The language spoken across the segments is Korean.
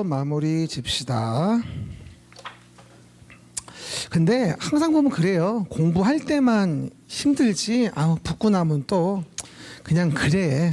마무리 집시다. 근데 항상 보면 그래요. 공부할 때만 힘들지 붙고 나면 또 그냥 그래.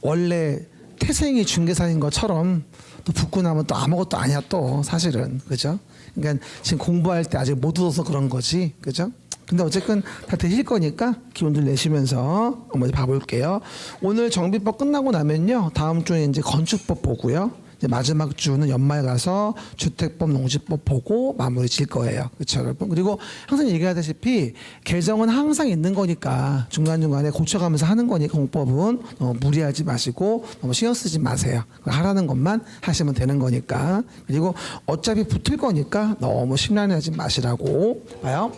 원래 태생이 중개사인 것처럼 또 붙고 나면 또 아무것도 아니야 또 사실은. 그죠? 그러니까 지금 공부할 때 아직 못 얻어서 그런 거지. 그죠? 근데 어쨌든 다 되실 거니까 기운들 내시면서 한번 봐볼게요. 오늘 정비법 끝나고 나면요. 다음 주에 이제 건축법 보고요. 이제 마지막 주는 연말 가서 주택법, 농지법 보고 마무리 질 거예요. 그렇죠, 여러분? 그리고 항상 얘기하다시피 개정은 항상 있는 거니까 중간중간에 고쳐가면서 하는 거니까 공법은 무리하지 마시고 너무 신경 쓰지 마세요. 하라는 것만 하시면 되는 거니까. 그리고 어차피 붙을 거니까 너무 심란해하지 마시라고 봐요.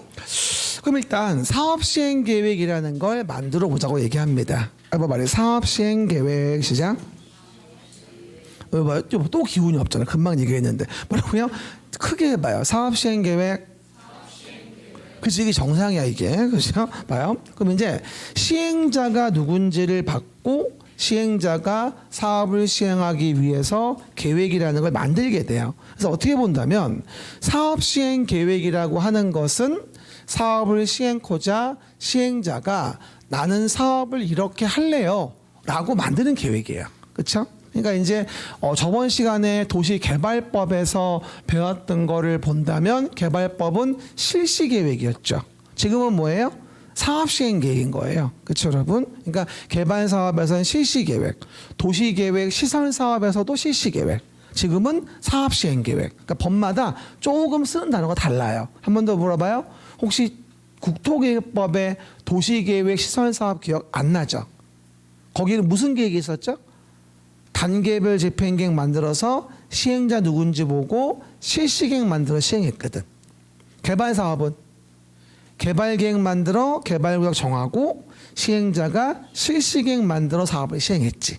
그럼 일단 사업시행계획이라는 걸 만들어 보자고 얘기합니다. 말해 사업시행계획 시작. 또 기운이 없잖아. 금방 얘기했는데 뭐라고요? 크게 해봐요. 사업시행계획. 그치, 이게 정상이야 이게. 그렇죠? 봐요. 그럼 이제 시행자가 누군지를 받고 시행자가 사업을 시행하기 위해서 계획이라는 걸 만들게 돼요. 그래서 어떻게 본다면 사업시행계획이라고 하는 것은 사업을 시행코자 시행자가 나는 사업을 이렇게 할래요 라고 만드는 계획이에요. 그렇죠? 그러니까 이제 저번 시간에 도시개발법에서 배웠던 거를 본다면 개발법은 실시계획이었죠. 지금은 뭐예요? 사업시행계획인 거예요. 그렇죠, 여러분? 그러니까 개발사업에서는 실시계획, 도시계획, 시설사업에서도 실시계획. 지금은 사업시행계획. 그러니까 법마다 조금 쓰는 단어가 달라요. 한 번 더 물어봐요. 혹시 국토계획법에 도시계획, 시설사업 기억 안 나죠? 거기는 무슨 계획이 있었죠? 단계별 집행계획 만들어서 시행자 누군지 보고 실시계획 만들어 시행했거든. 개발사업은 개발계획 만들어 개발구역 정하고 시행자가 실시계획 만들어 사업을 시행했지.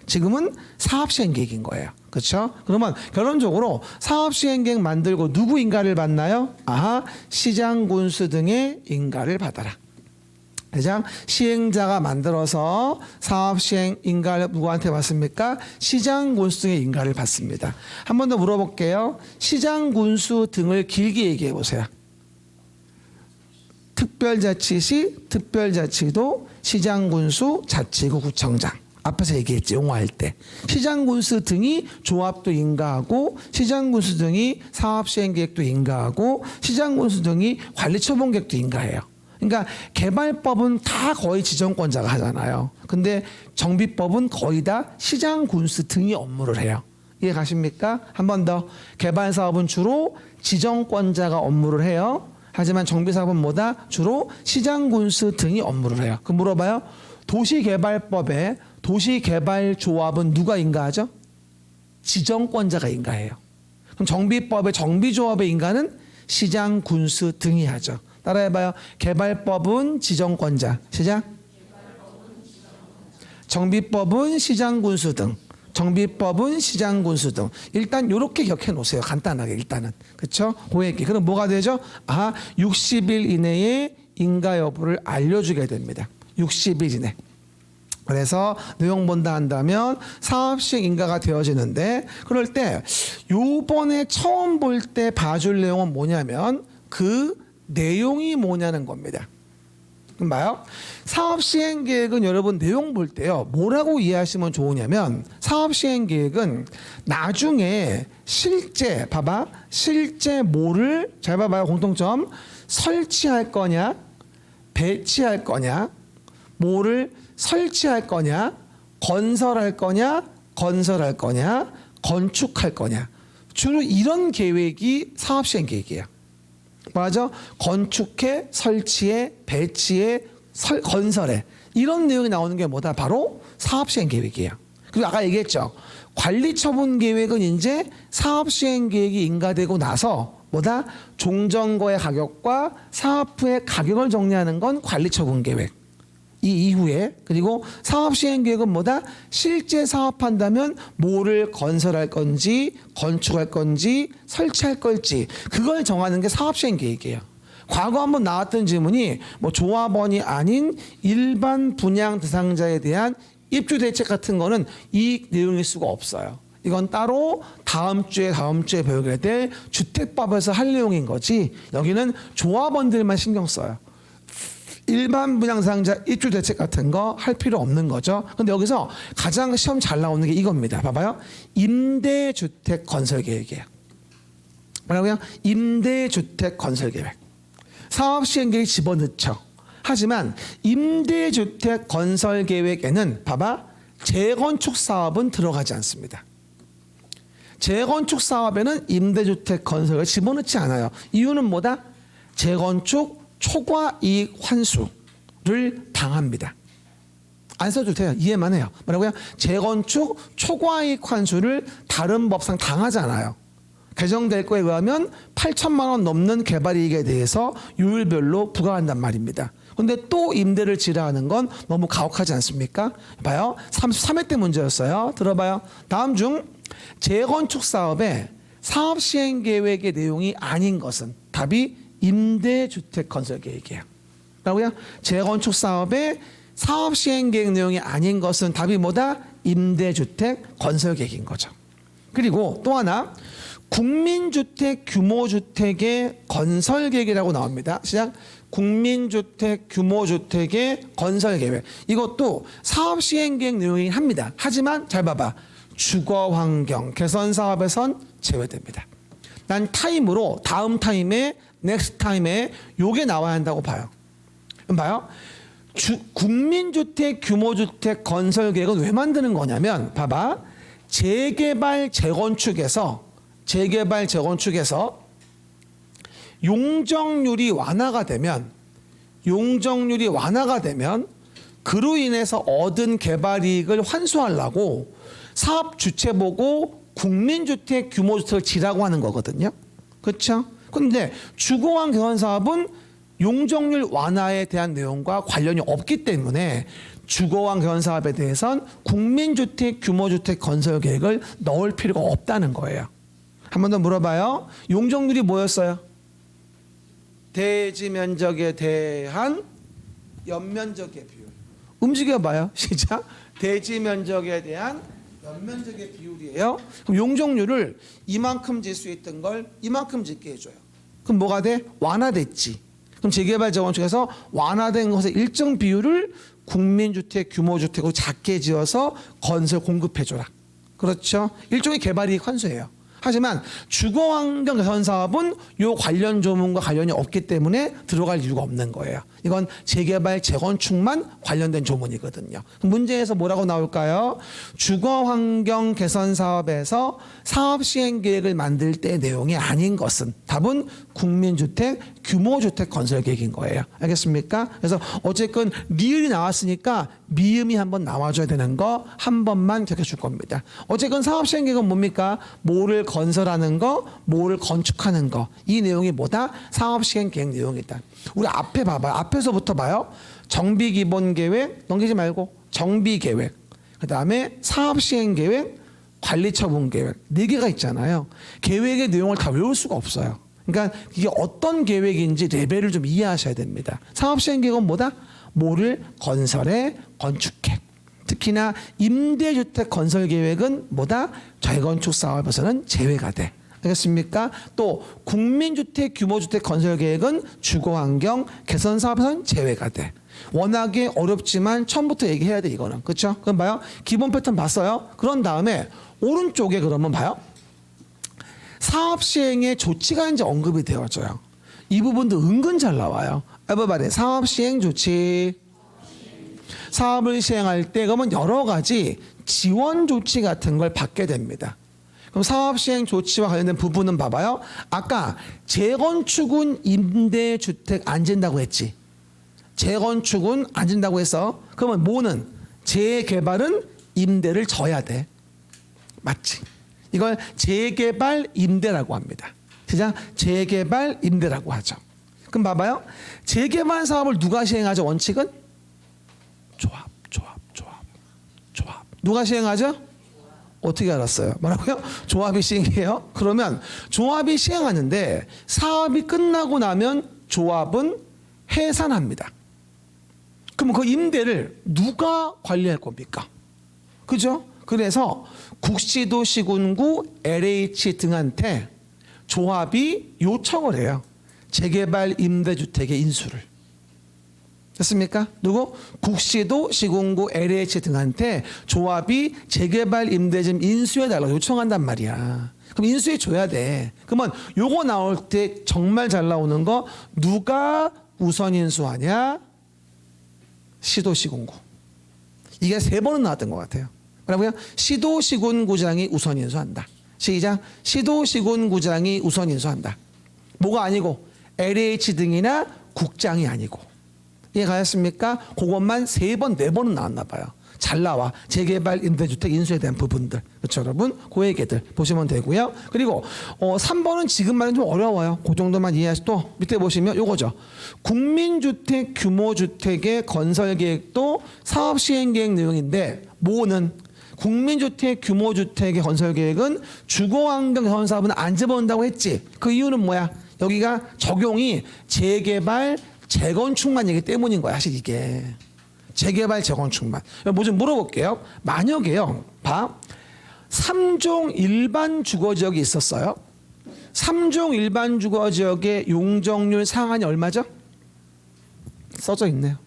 지금은 사업시행계획인 거예요. 그렇죠? 그러면 결론적으로 사업시행계획 만들고 누구 인가를 받나요? 시장, 군수 등의 인가를 받아라. 대장 시행자가 만들어서 사업시행 인가를 누구한테 받습니까? 시장, 군수 등의 인가를 받습니다. 한 번 더 물어볼게요. 시장, 군수 등을 길게 얘기해 보세요. 특별자치시, 특별자치도, 시장, 군수, 자치구, 구청장. 앞에서 얘기했지, 용어할 때. 시장, 군수 등이 조합도 인가하고 시장, 군수 등이 사업시행계획도 인가하고 시장, 군수 등이 관리처분계획도 인가해요. 그러니까 개발법은 다 거의 지정권자가 하잖아요. 근데 정비법은 거의 다 시장, 군수 등이 업무를 해요. 이해 가십니까? 한 번 더. 개발사업은 주로 지정권자가 업무를 해요. 하지만 정비사업은 뭐다? 주로 시장, 군수 등이 업무를 해요. 그럼 물어봐요. 도시개발법에 도시개발조합은 누가 인가하죠? 지정권자가 인가해요. 그럼 정비법의 정비조합의 인가는 시장, 군수 등이 하죠. 따라해봐요. 개발법은 지정권자. 시작. 정비법은 시장, 군수 등. 정비법은 시장, 군수 등. 일단 이렇게 기억해 놓으세요. 간단하게 일단은. 그렇죠? 고액기. 그럼 뭐가 되죠? 60일 이내에 인가 여부를 알려주게 됩니다. 60일 이내. 그래서 내용 본다 한다면 사업시행 인가가 되어지는데 그럴 때 요번에 처음 볼 때 봐줄 내용은 뭐냐면 그 내용이 뭐냐는 겁니다. 그럼 봐요. 사업시행계획은 여러분 내용 볼 때요. 뭐라고 이해하시면 좋으냐면 사업시행계획은 나중에 실제 봐봐. 실제 뭐를 잘 봐봐요. 공통점. 설치할 거냐 배치할 거냐 뭐를 설치할 거냐 건설할 거냐 건설할 거냐 건축할 거냐 주로 이런 계획이 사업시행계획이에요. 맞아? 건축해, 설치해, 배치해, 건설해. 이런 내용이 나오는 게 뭐다? 바로 사업시행계획이에요. 그리고 아까 얘기했죠. 관리처분계획은 이제 사업시행계획이 인가되고 나서 뭐다? 종전거의 가격과 사업 후의 가격을 정리하는 건 관리처분계획. 이 이후에 그리고 사업시행계획은 뭐다? 실제 사업한다면 뭐를 건설할 건지 건축할 건지 설치할 건지 그걸 정하는 게 사업시행계획이에요. 과거 한번 나왔던 질문이 뭐 조합원이 아닌 일반 분양 대상자에 대한 입주 대책 같은 거는 이 내용일 수가 없어요. 이건 따로 다음 주에 배우게 될 주택법에서 할 내용인 거지. 여기는 조합원들만 신경 써요. 일반 분양사항자 입주 대책 같은 거 할 필요 없는 거죠. 근데 여기서 가장 시험 잘 나오는 게 이겁니다. 봐봐요. 임대주택 건설 계획이에요. 뭐라고요? 임대주택 건설 계획. 사업 시행 계획 집어넣죠. 하지만 임대주택 건설 계획에는 봐봐. 재건축 사업은 들어가지 않습니다. 재건축 사업에는 임대주택 건설을 집어넣지 않아요. 이유는 뭐다? 재건축 초과 이익 환수를 당합니다. 안 써도 돼요. 이해만 해요. 뭐라고요? 재건축 초과 이익 환수를 다른 법상 당하잖아요. 개정될 거에 의하면 8천만 원 넘는 개발 이익에 대해서 요율별로 부과한단 말입니다. 근데 또 임대를 지르하는 건 너무 가혹하지 않습니까? 봐요. 33회 때 문제였어요. 들어봐요. 다음 중 재건축 사업의 사업 시행 계획의 내용이 아닌 것은 답이 임대주택 건설 계획이에요. 뭐라고요? 재건축 사업의 사업 시행 계획 내용이 아닌 것은 답이 뭐다? 임대주택 건설 계획인 거죠. 그리고 또 하나 국민주택 규모주택의 건설 계획이라고 나옵니다. 시작. 국민주택 규모주택의 건설 계획. 이것도 사업 시행 계획 내용이긴 합니다. 하지만 잘 봐봐. 주거환경 개선 사업에선 제외됩니다. 난 타임으로 다음 타임에 넥스트 타임에 요게 나와야 한다고 봐요. 봐요. 국민주택 규모주택 건설 계획은 왜 만드는 거냐면 봐봐. 재개발 재건축에서 용적률이 완화가 되면 그로 인해서 얻은 개발 이익을 환수하려고 사업 주체 보고 국민주택 규모주택을 지라고 하는 거거든요. 그렇죠? 그런데 주거환 개선 사업은 용적률 완화에 대한 내용과 관련이 없기 때문에 주거환 개선 사업에 대해선 국민주택 규모주택 건설 계획을 넣을 필요가 없다는 거예요. 한 번 더 물어봐요. 용적률이 뭐였어요? 대지 면적에 대한 연면적의 비율. 움직여봐요. 시작. 대지 면적에 대한 연면적의 비율이에요. 그럼 용적률을 이만큼 질 수 있던 걸 이만큼 짓게 해줘요. 그럼 뭐가 돼? 완화됐지. 그럼 재개발 재건축에서 완화된 것의 일정 비율을 국민주택 규모주택으로 작게 지어서 건설 공급해줘라. 그렇죠? 일종의 개발이익 환수예요. 하지만 주거환경 개선 사업은 요 관련 조문과 관련이 없기 때문에 들어갈 이유가 없는 거예요. 이건 재개발 재건축만 관련된 조문이거든요. 문제에서 뭐라고 나올까요? 주거환경 개선 사업에서 사업 시행 계획을 만들 때 내용이 아닌 것은 답은 국민주택 규모주택 건설 계획인 거예요. 알겠습니까? 그래서 어쨌건 리을이 나왔으니까 미음이 한번 나와줘야 되는 거 한 번만 기억해 줄 겁니다. 어쨌건 사업 시행 계획은 뭡니까? 뭐를 건설하는 거, 뭐를 건축하는 거. 이 내용이 뭐다? 사업 시행 계획 내용이다. 우리 앞에 봐봐요. 앞에서부터 봐요. 정비 기본 계획 넘기지 말고 정비 계획. 그다음에 사업 시행 계획, 관리 처분 계획. 4개가 있잖아요. 계획의 내용을 다 외울 수가 없어요. 그러니까 이게 어떤 계획인지 레벨을 좀 이해하셔야 됩니다. 사업 시행 계획은 뭐다? 뭐를 건설해, 건축해. 특히나 임대주택 건설 계획은 뭐다? 재건축 사업에서는 제외가 돼. 알겠습니까? 또 국민주택 규모주택 건설 계획은 주거환경 개선 사업에서는 제외가 돼. 워낙에 어렵지만 처음부터 얘기해야 돼 이거는. 그렇죠? 그럼 봐요. 기본 패턴 봤어요. 그런 다음에 오른쪽에 그러면 봐요. 사업 시행의 조치가 이제 언급이 되어져요. 이 부분도 은근 잘 나와요. everybody 사업 시행 조치. 사업을 시행할 때 그러면 여러 가지 지원 조치 같은 걸 받게 됩니다. 그럼 사업 시행 조치와 관련된 부분은 봐봐요. 아까 재건축은 임대주택 안 진다고 했지. 재건축은 안 진다고 했어. 그러면 뭐는? 재개발은 임대를 져야 돼. 맞지? 이걸 재개발 임대라고 합니다. 그냥 재개발 임대라고 하죠. 그럼 봐봐요. 재개발 사업을 누가 시행하죠? 원칙은? 조합. 누가 시행하죠? 어떻게 알았어요? 뭐라고요? 조합이 시행해요? 그러면 조합이 시행하는데 사업이 끝나고 나면 조합은 해산합니다. 그럼 그 임대를 누가 관리할 겁니까? 그죠? 그래서 국시도 시군구 LH 등한테 조합이 요청을 해요. 재개발 임대주택의 인수를. 됐습니까? 누구? 국시도 시군구 LH 등한테 조합이 재개발 임대점 인수해달라고 요청한단 말이야. 그럼 인수해 줘야 돼. 그러면 요거 나올 때 정말 잘 나오는 거 누가 우선 인수하냐? 시도 시군구. 이게 3번은 나왔던 것 같아요. 그러면 시도 시군구장이 우선 인수한다. 시작. 시도 시군구장이 우선 인수한다. 뭐가 아니고 LH 등이나 국장이 아니고. 이해가셨습니까? 그것만 3번, 4번은 나왔나 봐요. 잘 나와. 재개발 임대주택 인수에 대한 부분들. 그렇죠, 여러분? 그 얘기들 보시면 되고요. 그리고 3번은 지금 말은 좀 어려워요. 그 정도만 이해하시고 또 밑에 보시면 요거죠. 국민주택 규모주택의 건설계획도 사업시행계획 내용인데 뭐는 국민주택 규모주택의 건설계획은 주거환경 개선 사업은 안 집어넣는다고 했지. 그 이유는 뭐야? 여기가 적용이 재개발 재건축만 얘기 때문인 거야. 사실 이게 재개발 재건축만. 뭐 좀 물어볼게요. 만약에요, 봐, 3종 일반 주거지역이 있었어요. 3종 일반 주거지역의 용적률 상한이 얼마죠? 써져 있네요.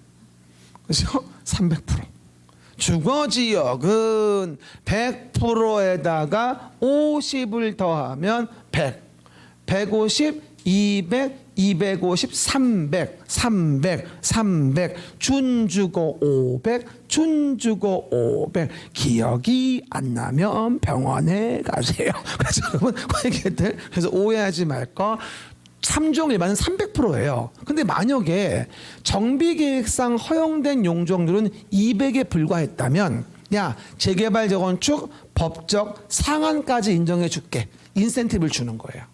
그렇죠? 300%. 주거지역은 100%에다가 50을 더하면 100, 150, 200, 250, 300, 300, 300, 준주거 500, 준주거 500. 기억이 안 나면 병원에 가세요. 그래서 여러분, 그래서 오해하지 말 거. 3종 일반은 300%예요. 근데 만약에 정비계획상 허용된 용적률은 200에 불과했다면 야, 재개발 재건축 법적 상한까지 인정해 줄게. 인센티브를 주는 거예요.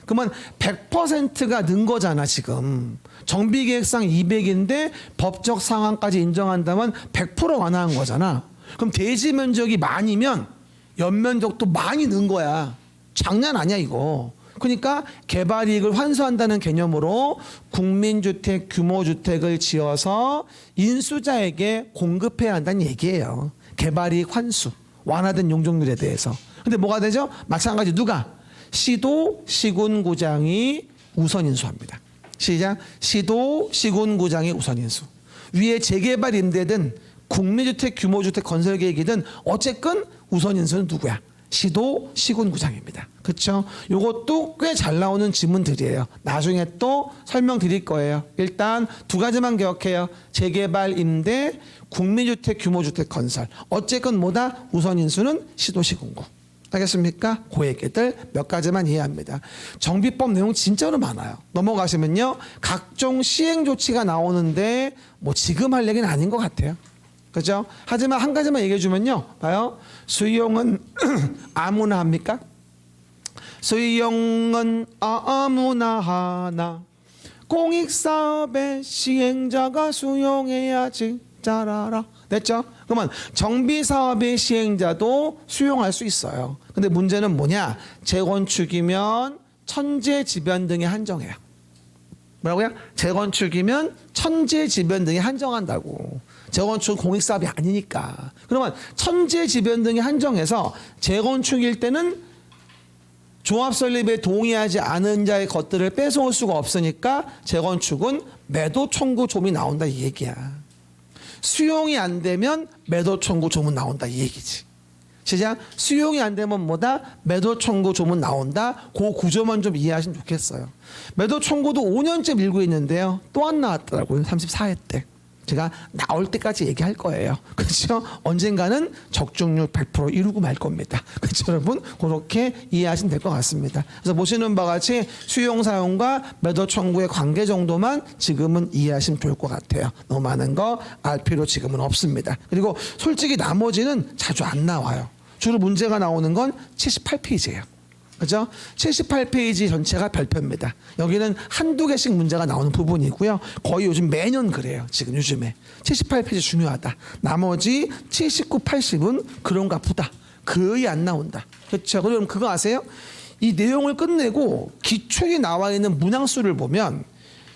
그러면 100%가 는 거잖아 지금. 정비계획상 200인데 법적 상한까지 인정한다면 100% 완화한 거잖아. 그럼 대지 면적이 많이면 연면적도 많이 는 거야. 장난 아니야 이거. 그러니까 개발이익을 환수한다는 개념으로 국민주택 규모주택을 지어서 인수자에게 공급해야 한다는 얘기예요. 개발이익 환수, 완화된 용적률에 대해서. 근데 뭐가 되죠? 마찬가지 누가? 시도 시군구장이 우선 인수합니다. 시작. 시도 시군구장이 우선 인수. 위에 재개발 임대든 국민주택 규모주택 건설계획이든 어쨌건 우선 인수는 누구야? 시도 시군구장입니다. 그렇죠? 이것도 꽤 잘 나오는 지문들이에요. 나중에 또 설명드릴 거예요. 일단 2가지만 기억해요. 재개발 임대, 국민주택 규모주택 건설. 어쨌건 뭐다? 우선 인수는 시도 시군구. 알겠습니까? 그 얘기들 몇 가지만 이해합니다. 정비법 내용 진짜로 많아요. 넘어가시면요. 각종 시행 조치가 나오는데 뭐 지금 할 얘기는 아닌 것 같아요. 그죠? 하지만 한 가지만 얘기해 주면요. 봐요. 수용은 아무나 합니까? 수용은 아무나 하나. 공익사업의 시행자가 수용해야지. 잘 알아. 됐죠? 그러면 정비사업의 시행자도 수용할 수 있어요. 근데 문제는 뭐냐? 재건축이면 천재지변 등에 한정해요. 뭐라고요? 재건축이면 천재지변 등에 한정한다고. 재건축 공익사업이 아니니까. 그러면 천재지변 등에 한정해서 재건축일 때는 조합 설립에 동의하지 않은 자의 것들을 뺏어올 수가 없으니까 재건축은 매도 청구 조문이 나온다 이 얘기야. 수용이 안 되면 매도 청구 조문 나온다 이 얘기지. 시작. 수용이 안 되면 뭐다? 매도 청구 조문 나온다. 그 구조만 좀 이해하시면 좋겠어요. 매도 청구도 5년째 밀고 있는데요. 또 안 나왔더라고요. 34회 때. 제가 나올 때까지 얘기할 거예요. 그렇죠? 언젠가는 적중률 100% 이루고 말 겁니다. 그렇죠, 여러분? 그렇게 이해하시면 될 것 같습니다. 그래서 보시는 바와 같이 수용 사용과 매도 청구의 관계 정도만 지금은 이해하시면 좋을 것 같아요. 너무 많은 거 알 필요 지금은 없습니다. 그리고 솔직히 나머지는 자주 안 나와요. 주로 문제가 나오는 건 78페이지예요. 그죠? 78페이지 전체가 별표입니다. 여기는 한두 개씩 문제가 나오는 부분이고요. 거의 요즘 매년 그래요. 지금 요즘에. 78페이지 중요하다. 나머지 79, 80은 그런가 보다. 거의 안 나온다. 그렇죠? 그럼 그거 아세요? 이 내용을 끝내고 기초에 나와 있는 문항수를 보면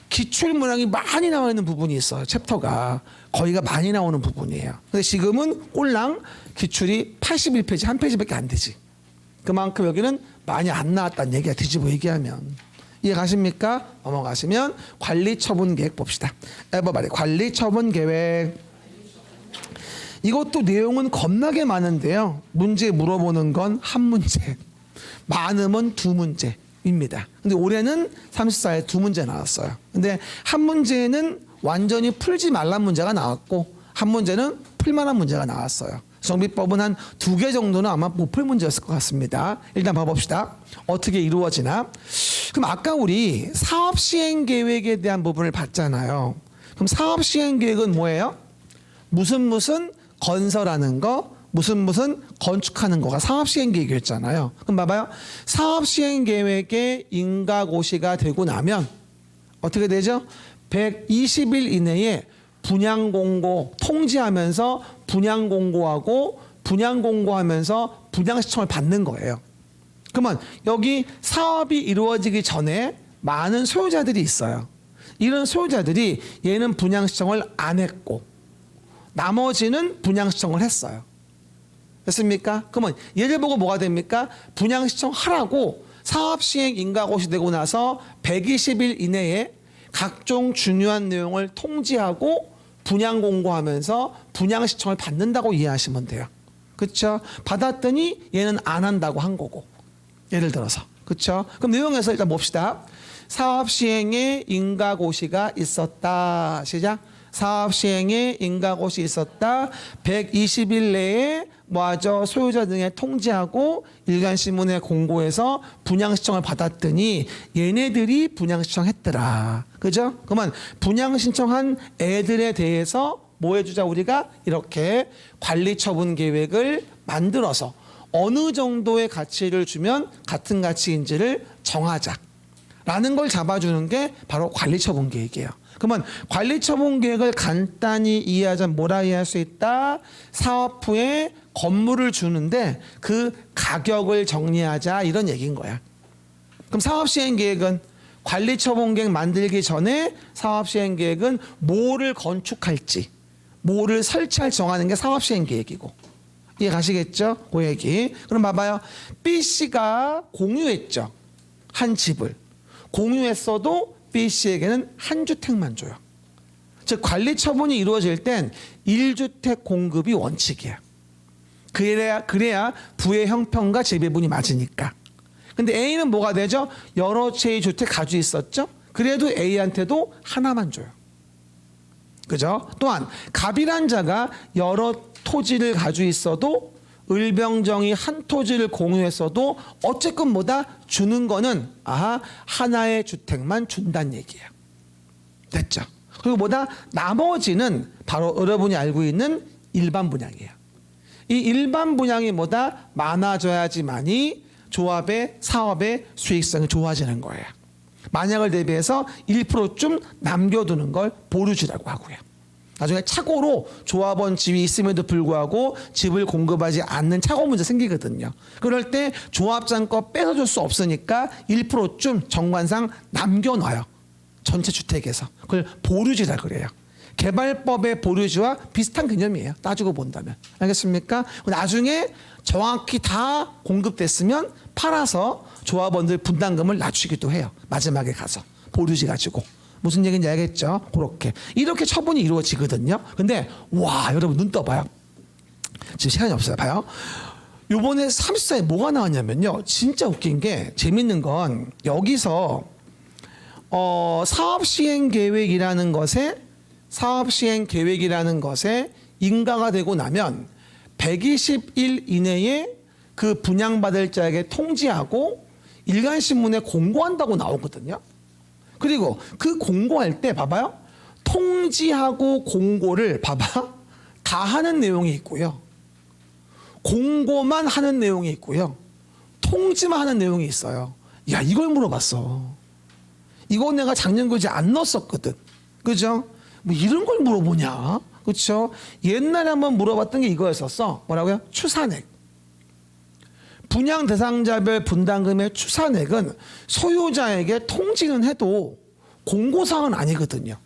기출 문항이 많이 나와 있는 부분이 있어요. 챕터가 거기가 많이 나오는 부분이에요. 근데 지금은 꼴랑 기출이 81페이지 한 페이지밖에 안 되지. 그만큼 여기는 많이 안 나왔다는 얘기야. 뒤집어 얘기하면. 이해 가십니까? 넘어가시면 관리처분 계획 봅시다. 에버바리 관리처분 계획. 이것도 내용은 겁나게 많은데요. 문제 물어보는 건 한 문제, 많으면 두 문제입니다. 근데 올해는 34에 두 문제 나왔어요. 근데 한 문제는 완전히 풀지 말란 문제가 나왔고 한 문제는 풀만한 문제가 나왔어요. 정비법은 한 두 개 정도는 아마 못 풀 문제였을 것 같습니다. 일단 봐봅시다. 어떻게 이루어지나. 그럼 아까 우리 사업시행계획에 대한 부분을 봤잖아요. 그럼 사업시행계획은 뭐예요? 무슨 건설하는 거, 무슨 건축하는 거가 사업시행계획이었잖아요. 그럼 봐봐요. 사업시행계획의 인가고시가 되고 나면 어떻게 되죠? 120일 이내에 분양공고 통지하면서 분양공고하고 분양공고하면서 분양시청을 받는 거예요. 그러면 여기 사업이 이루어지기 전에 많은 소유자들이 있어요. 이런 소유자들이 얘는 분양시청을 안 했고 나머지는 분양시청을 했어요. 됐습니까? 그러면 얘를 보고 뭐가 됩니까? 분양시청 하라고 사업시행 인가고시 되고 나서 120일 이내에 각종 중요한 내용을 통지하고 분양공고하면서 분양시청을 받는다고 이해하시면 돼요. 그렇죠? 받았더니 얘는 안 한다고 한 거고. 예를 들어서. 그렇죠? 그럼 내용에서 일단 봅시다. 사업시행에 인가고시가 있었다. 시작. 사업시행에 인가고시 있었다. 120일 내에 뭐하죠? 소유자 등에 통지하고 일간신문에 공고해서 분양신청을 받았더니 얘네들이 분양신청했더라. 그죠? 그러면 분양신청한 애들에 대해서 뭐 해주자? 우리가 이렇게 관리처분 계획을 만들어서 어느 정도의 가치를 주면 같은 가치인지를 정하자 라는 걸 잡아주는 게 바로 관리처분 계획이에요. 그러면 관리처분 계획을 간단히 이해하자면 뭐라 이해할 수 있다? 사업 후에 건물을 주는데 그 가격을 정리하자 이런 얘기인 거야. 그럼 사업시행계획은 관리처분 계획 만들기 전에 사업시행계획은 뭐를 건축할지 뭐를 설치할지 정하는 게 사업시행계획이고. 이해 가시겠죠? 그 얘기. 그럼 봐봐요. B씨가 공유했죠. 한 집을. 공유했어도 B씨에게는 한 주택만 줘요. 즉 관리 처분이 이루어질 땐 1주택 공급이 원칙이에요. 그래야 부의 형평과 재배분이 맞으니까. 근데 A는 뭐가 되죠? 여러 채의 주택 가지고 있었죠? 그래도 A한테도 하나만 줘요. 그죠? 또한 갑이란 자가 여러 토지를 가지고 있어도 을병정이 한 토지를 공유했어도 어쨌건 뭐다 주는 거는 하나의 주택만 준다는 얘기예요. 됐죠? 그리고 뭐다 나머지는 바로 여러분이 알고 있는 일반 분양이에요. 이 일반 분양이 뭐다 많아져야지만이 조합의 사업의 수익성이 좋아지는 거예요. 만약을 대비해서 1%좀 남겨두는 걸 보류지라고 하고요. 나중에 착오로 조합원 집이 있음에도 불구하고 집을 공급하지 않는 착오 문제 생기거든요. 그럴 때 조합장 거 뺏어줄 수 없으니까 1%좀 정관상 남겨놔요. 전체 주택에서. 그걸 보류지라 그래요. 개발법의 보류지와 비슷한 개념이에요. 따지고 본다면. 알겠습니까? 나중에 정확히 다 공급됐으면 팔아서 조합원들 분담금을 낮추기도 해요. 마지막에 가서. 보류지 가지고. 무슨 얘기인지 알겠죠? 그렇게. 이렇게 처분이 이루어지거든요. 근데 와 여러분 눈 떠봐요. 지금 시간이 없어요. 봐요. 요번에 34에 뭐가 나왔냐면요. 진짜 웃긴 게 재밌는 건 여기서 사업시행계획이라는 것에 인가가 되고 나면 120일 이내에 그 분양받을 자에게 통지하고 일간신문에 공고한다고 나오거든요. 그리고 그 공고할 때 봐봐요. 통지하고 공고를 봐봐. 다 하는 내용이 있고요. 공고만 하는 내용이 있고요. 통지만 하는 내용이 있어요. 야 이걸 물어봤어. 이거 내가 작년 교재 안 넣었었거든. 그죠? 뭐 이런 걸 물어보냐? 그렇죠? 옛날에 한번 물어봤던 게 이거였었어. 뭐라고요? 추산액. 분양 대상자별 분담금의 추산액은 소유자에게 통지는 해도 공고사항은 아니거든요.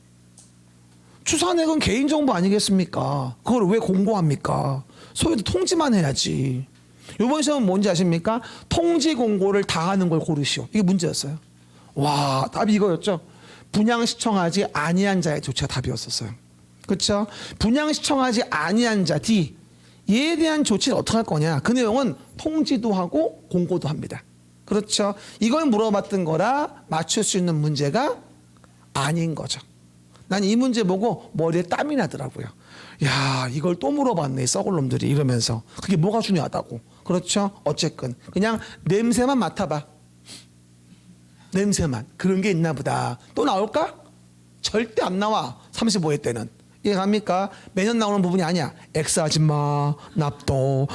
추산액은 개인정보 아니겠습니까? 그걸 왜 공고합니까? 소유도 통지만 해야지. 이번 시험은 뭔지 아십니까? 통지 공고를 다 하는 걸 고르시오. 이게 문제였어요. 와, 답이 이거였죠. 분양 시청하지 아니한 자의 조치가 답이었었어요. 그렇죠? 분양 시청하지 아니한 자 D 얘에 대한 조치를 어떻게 할 거냐? 그 내용은 통지도 하고 공고도 합니다. 그렇죠? 이걸 물어봤던 거라 맞출 수 있는 문제가 아닌 거죠. 난 이 문제 보고 머리에 땀이 나더라고요. 야, 이걸 또 물어봤네, 썩을 놈들이 이러면서. 그게 뭐가 중요하다고. 그렇죠? 어쨌건 그냥 냄새만 맡아봐. 냄새만. 그런 게 있나 보다. 또 나올까? 절대 안 나와. 35회 때는. 이해갑니까? 매년 나오는 부분이 아니야. X 아줌마, 납도.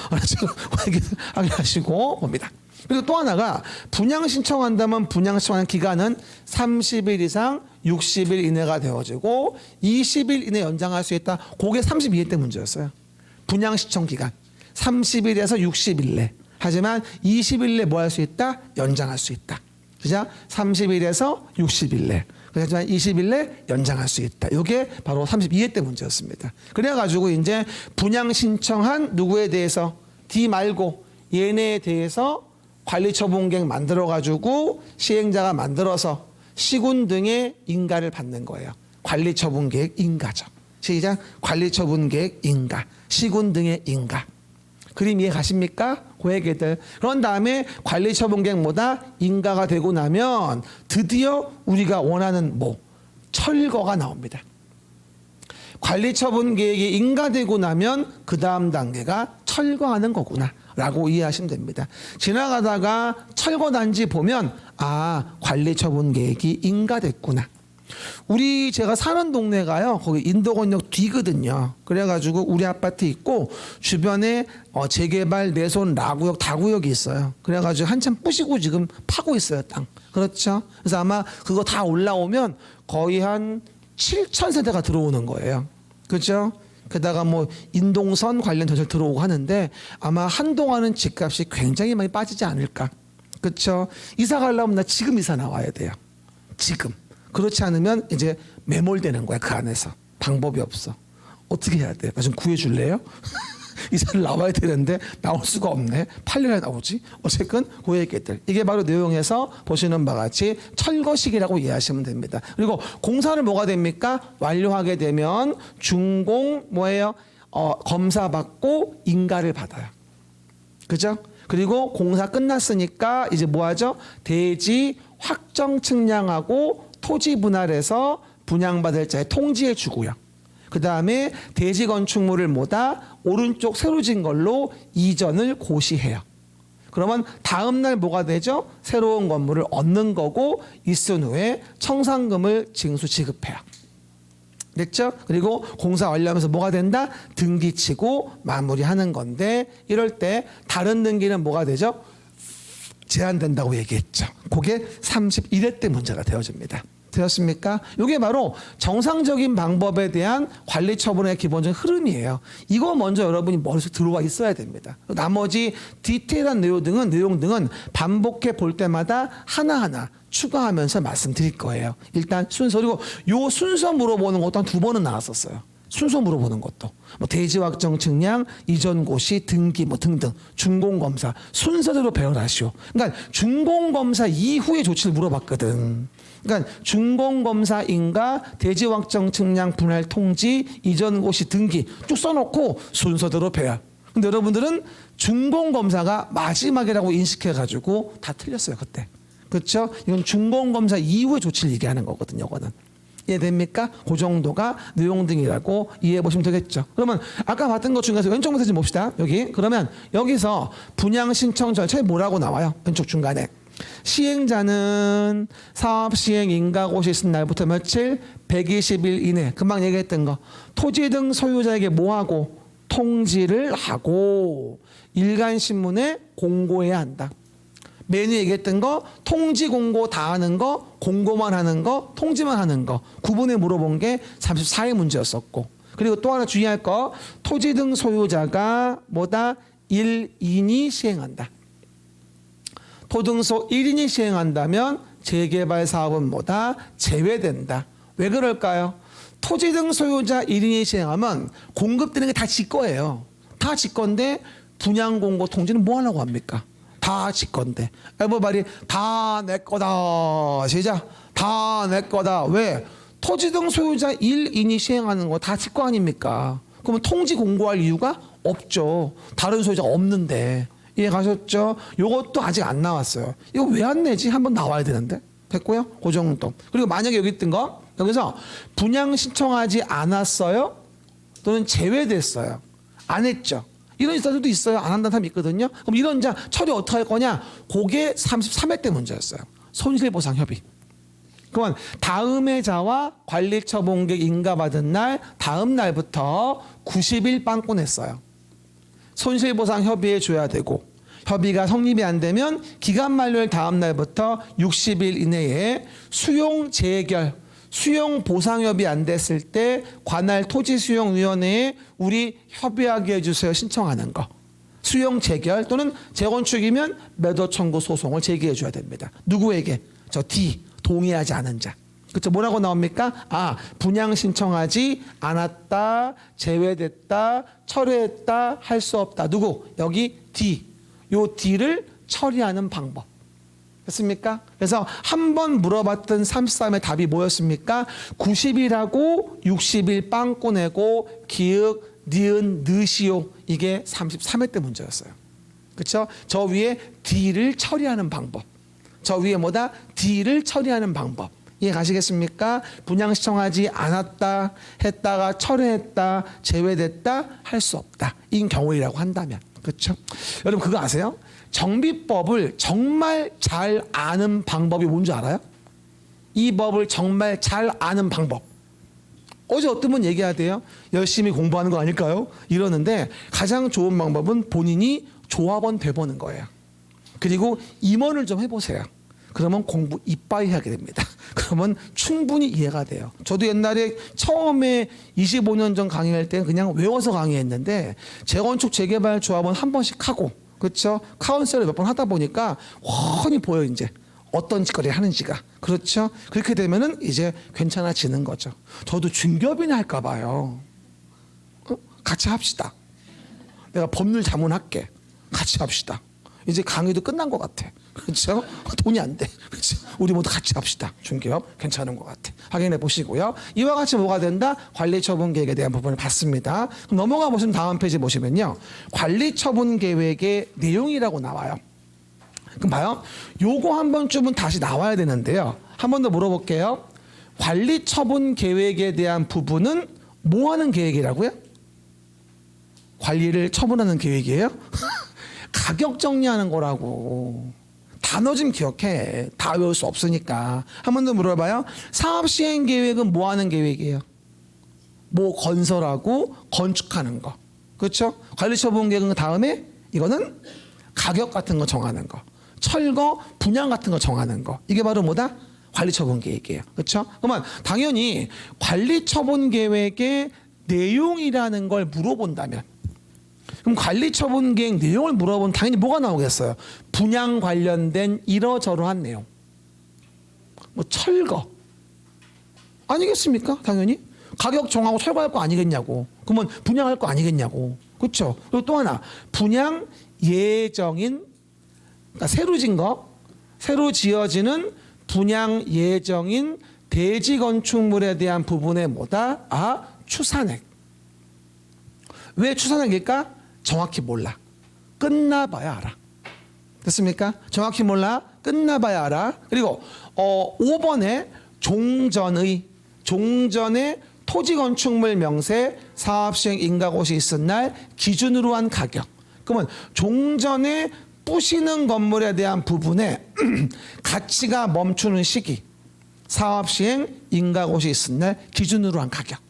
확인하시고 봅니다. 그리고 또 하나가 분양 신청한다면 분양 신청하는 기간은 30일 이상 60일 이내가 되어지고 20일 이내 연장할 수 있다. 그게 32회 때 문제였어요. 분양 신청 기간 30일에서 60일 내. 하지만 20일 내 뭐 할 수 있다? 연장할 수 있다. 그죠? 30일에서 60일 내. 하지만 20일 내 연장할 수 있다. 이게 바로 32회 때 문제였습니다. 그래가지고 이제 분양 신청한 누구에 대해서 D 말고 얘네에 대해서 관리처분계획 만들어가지고 시행자가 만들어서 시군 등의 인가를 받는 거예요. 관리처분계획 인가죠. 시작. 관리처분계획 인가. 시군 등의 인가. 그림 이해 가십니까? 그 얘기들. 그런 다음에 관리처분계획보다 인가가 되고 나면 드디어 우리가 원하는 철거가 나옵니다. 관리처분계획이 인가되고 나면 그 다음 단계가 철거하는 거구나 라고 이해하시면 됩니다. 지나가다가 철거단지 보면 관리처분계획이 인가됐구나. 제가 사는 동네가요, 거기 인도건역 뒤거든요. 그래가지고 우리 아파트 있고 주변에 재개발, 내손, 라구역, 다구역이 있어요. 그래가지고 한참 부시고 지금 파고 있어요, 땅. 그렇죠? 그래서 아마 그거 다 올라오면 거의 한 7,000세대가 들어오는 거예요. 그렇죠? 게다가 인동선 관련 전철 들어오고 하는데 아마 한동안은 집값이 굉장히 많이 빠지지 않을까. 그렇죠? 이사 가려면 나 지금 이사 나와야 돼요. 지금. 그렇지 않으면 이제 매몰되는 거야, 그 안에서. 방법이 없어. 어떻게 해야 돼? 나 좀 구해줄래요? 이사를 나와야 되는데 나올 수가 없네. 8년에 나오지. 어쨌건 그 얘기들. 이게 바로 내용에서 보시는 바와 같이 철거식이라고 이해하시면 됩니다. 그리고 공사를 뭐가 됩니까? 완료하게 되면 준공 검사 받고 인가를 받아요. 그죠? 그리고 공사 끝났으니까 이제 뭐 하죠? 대지 확정 측량하고 토지 분할해서 분양받을 자에 통지해 주고요. 그 다음에 대지 건축물을 오른쪽 새로 진 걸로 이전을 고시해요. 그러면 다음 날 뭐가 되죠? 새로운 건물을 얻는 거고 있은 후에 청산금을 징수 지급해요. 됐죠? 그리고 공사 완료하면서 뭐가 된다? 등기치고 마무리하는 건데 이럴 때 다른 등기는 뭐가 되죠? 제한된다고 얘기했죠. 그게 31회 때 문제가 되어집니다. 되었습니까? 이게 바로 정상적인 방법에 대한 관리 처분의 기본적인 흐름이에요. 이거 먼저 여러분이 머릿속에 들어와 있어야 됩니다. 나머지 디테일한 내용 등은 반복해 볼 때마다 하나하나 추가하면서 말씀드릴 거예요. 일단 순서. 그리고 요 순서 물어보는 것도 한 2번은 나왔었어요. 순서 물어보는 것도 대지 확정 측량, 이전 고시, 등기 등등 준공검사 순서대로 배열하시오. 그러니까 준공검사 이후의 조치를 물어봤거든. 그러니까 준공검사 인가, 대지 확정 측량, 분할 통지, 이전 고시, 등기 쭉 써놓고 순서대로 배열. 근데 여러분들은 준공검사가 마지막이라고 인식해가지고 다 틀렸어요 그때. 그렇죠? 이건 준공검사 이후의 조치를 얘기하는 거거든요. 이거는. 이해됩니까? 그 정도가 내용 등이라고 이해해 보시면 되겠죠. 그러면 아까 봤던 것 중에서 왼쪽 메시지 봅시다. 여기. 그러면 여기서 분양 신청 절차에 뭐라고 나와요? 왼쪽 중간에. 시행자는 사업 시행 인가 고시 있은 날부터 며칠? 120일 이내. 금방 얘기했던 거. 토지 등 소유자에게 뭐하고? 통지를 하고 일간신문에 공고해야 한다. 메뉴 얘기했던 거, 통지 공고 다 하는 거, 공고만 하는 거, 통지만 하는 거. 구분해 물어본 게 34의 문제였었고. 그리고 또 하나 주의할 거, 토지 등 소유자가 1인이 시행한다. 토등소 1인이 시행한다면 재개발 사업은 뭐다? 제외된다. 왜 그럴까요? 토지 등 소유자 1인이 시행하면 공급되는 게 다 지 거예요. 다 지 건데 분양 공고 통지는 뭐 하려고 합니까? 다 지 건데. 말이 다 내 거다. 시작. 다 내 거다. 왜? 토지 등 소유자 1인이 시행하는 거 다 지 거 아닙니까? 그러면 통지 공고할 이유가 없죠. 다른 소유자가 없는데. 이해 가셨죠? 요것도 아직 안 나왔어요. 이거 왜 안 내지? 한번 나와야 되는데. 됐고요. 그 정도. 그리고 만약에 여기 있던 거 여기서 분양 신청하지 않았어요? 또는 제외됐어요. 안 했죠. 이런 사람도 있어요. 안 한다는 사람이 있거든요. 그럼 이런 자 처리 어떻게 할 거냐? 그게 33회 때 문제였어요. 손실보상 협의. 그러면 다음 해자와 관리처분계획 인가받은 날 다음 날부터 90일 빵꾸냈어요. 손실보상 협의해 줘야 되고 협의가 성립이 안 되면 기간 만료일 다음 날부터 60일 이내에 수용 재결, 수용 보상 협의 안 됐을 때 관할 토지수용위원회에 우리 협의하게 해주세요 신청하는 거. 수용 재결 또는 재건축이면 매도 청구 소송을 제기해 줘야 됩니다. 누구에게? 저 D 동의하지 않은 자. 그렇죠? 뭐라고 나옵니까? 아, 분양 신청하지 않았다, 제외됐다, 철회했다, 할 수 없다. 누구? 여기 D. 요 D를 처리하는 방법. 됐습니까? 그래서 한 번 물어봤던 33의 답이 뭐였습니까? 90일하고 60일 빵꾸 내고 기역, 니은, 느시오. 이게 33회 때 문제였어요. 그렇죠? 저 위에 D를 처리하는 방법. 저 위에 뭐다? D를 처리하는 방법. 이해 가시겠습니까? 분양 신청하지 않았다, 했다가 철회했다, 제외됐다, 할 수 없다. 인 경우이라고 한다면. 그렇죠? 여러분 그거 아세요? 정비법을 정말 잘 아는 방법이 뭔지 알아요? 이 법을 정말 잘 아는 방법. 어제 어떤 분 얘기하대요. 열심히 공부하는 거 아닐까요? 이러는데 가장 좋은 방법은 본인이 조합원 돼보는 거예요. 그리고 임원을 좀 해보세요. 그러면 공부 이빠이 하게 됩니다. 그러면 충분히 이해가 돼요. 저도 옛날에 처음에 25년 전 강의할 때 그냥 외워서 강의했는데 재건축 재개발 조합원 한 번씩 하고 그렇죠? 카운셀을 몇 번 하다 보니까 훤히 보여 이제 어떤 짓거리를 하는지가. 그렇죠? 그렇게 되면은 이제 괜찮아지는 거죠. 저도 중개업이나 할까 봐요. 같이 합시다. 내가 법률 자문할게. 같이 합시다. 이제 강의도 끝난 것 같아. 그렇죠? 돈이 안 돼. 그렇죠? 우리 모두 같이 합시다. 중개업 괜찮은 것 같아. 확인해 보시고요. 이와 같이 뭐가 된다? 관리처분계획에 대한 부분을 봤습니다. 그럼 넘어가 보시면 다음 페이지 보시면요. 관리처분계획의 내용이라고 나와요. 그럼 봐요. 요거 한 번쯤은 다시 나와야 되는데요. 한 번 더 물어볼게요. 관리처분계획에 대한 부분은 뭐 하는 계획이라고요? 관리를 처분하는 계획이에요? 가격 정리하는 거라고. 단어 좀 기억해. 다 외울 수 없으니까. 한 번 더 물어봐요. 사업 시행 계획은 뭐 하는 계획이에요? 뭐 건설하고 건축하는 거. 그렇죠? 관리 처분 계획은 다음에 이거는 가격 같은 거 정하는 거. 철거, 분양 같은 거 정하는 거. 이게 바로 뭐다? 관리 처분 계획이에요. 그렇죠? 그러면 당연히 관리 처분 계획의 내용이라는 걸 물어본다면 그럼 관리처분 계획 내용을 물어보면 당연히 뭐가 나오겠어요? 분양 관련된 이러저러한 내용. 뭐 철거. 아니겠습니까? 당연히. 가격 정하고 철거할 거 아니겠냐고. 그러면 분양할 거 아니겠냐고. 그렇죠? 그리고 또 하나. 분양 예정인, 그러니까 새로 진 거, 새로 지어지는 분양 예정인 대지 건축물에 대한 부분에 뭐다? 아, 추산액. 왜 추산액일까? 정확히 몰라. 끝나봐야 알아. 됐습니까? 정확히 몰라. 끝나봐야 알아. 그리고 5번에 종전의 토지 건축물 명세 사업시행 인가고시 있은 날 기준으로 한 가격. 그러면 종전에 부시는 건물에 대한 부분에 가치가 멈추는 시기 사업시행 인가고시 있은 날 기준으로 한 가격.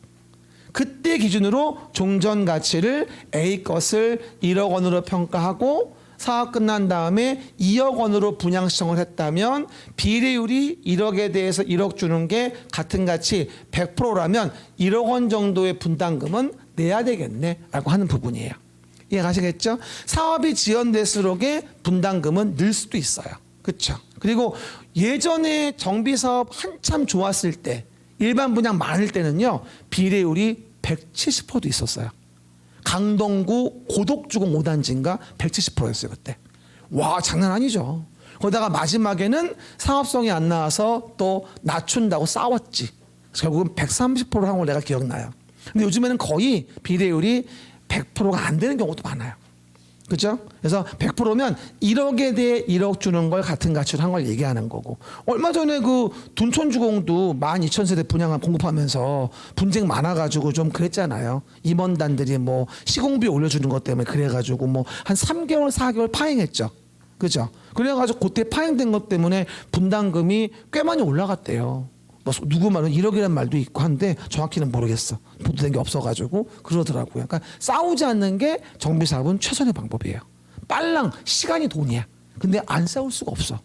그때 기준으로 종전 가치를 A 것을 1억 원으로 평가하고 사업 끝난 다음에 2억 원으로 분양 신청을 했다면 비례율이 1억에 대해서 1억 주는 게 같은 가치 100%라면 1억 원 정도의 분담금은 내야 되겠네 라고 하는 부분이에요. 이해 가시겠죠? 사업이 지연될수록의 분담금은 늘 수도 있어요. 그렇죠. 그리고 예전에 정비사업 한참 좋았을 때 일반 분양 많을 때는요 비례율이 170%도 있었어요. 강동구 고덕주공 5단지인가 170%였어요 그때. 와 장난 아니죠. 거기다가 마지막에는 사업성이 안 나와서 또 낮춘다고 싸웠지. 결국은 130%를 한 걸 내가 기억나요. 근데 요즘에는 거의 비례율이 100%가 안 되는 경우도 많아요. 그렇죠? 그래서 100%면 1억에 대해 1억 주는 걸 같은 가치로 한 걸 얘기하는 거고. 얼마 전에 그 둔촌주공도 12,000세대 분양을 공급하면서 분쟁 많아가지고 좀 그랬잖아요. 임원단들이 뭐 시공비 올려주는 것 때문에 그래가지고 뭐 한 3개월 4개월 파행했죠. 그죠? 그래가지고 그때 파행된 것 때문에 분담금이 꽤 많이 올라갔대요. 뭐 누구 말은 1억이란 말도 있고 한데 정확히는 모르겠어. 보도된 게 없어가지고 그러더라고요. 그러니까 싸우지 않는 게 정비사업은 최선의 방법이에요. 빨랑 시간이 돈이야. 근데 안 싸울 수가 없어.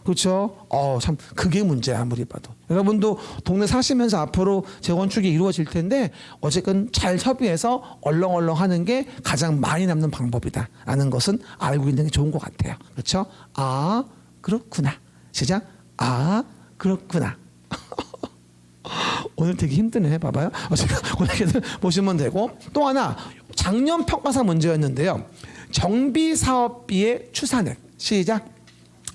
그렇죠? 참 그게 문제야 아무리 봐도. 여러분도 동네 사시면서 앞으로 재건축이 이루어질 텐데 어쨌든 잘 협의해서 얼렁얼렁 하는 게 가장 많이 남는 방법이다라는 것은 알고 있는 게 좋은 것 같아요. 그렇죠? 아 그렇구나. 시작. 아 그렇구나. 오늘 되게 힘드네. 봐봐요. 어쨌든 보시면 되고 또 하나 작년 평가사 문제였는데요. 정비사업비의 추산액. 시작.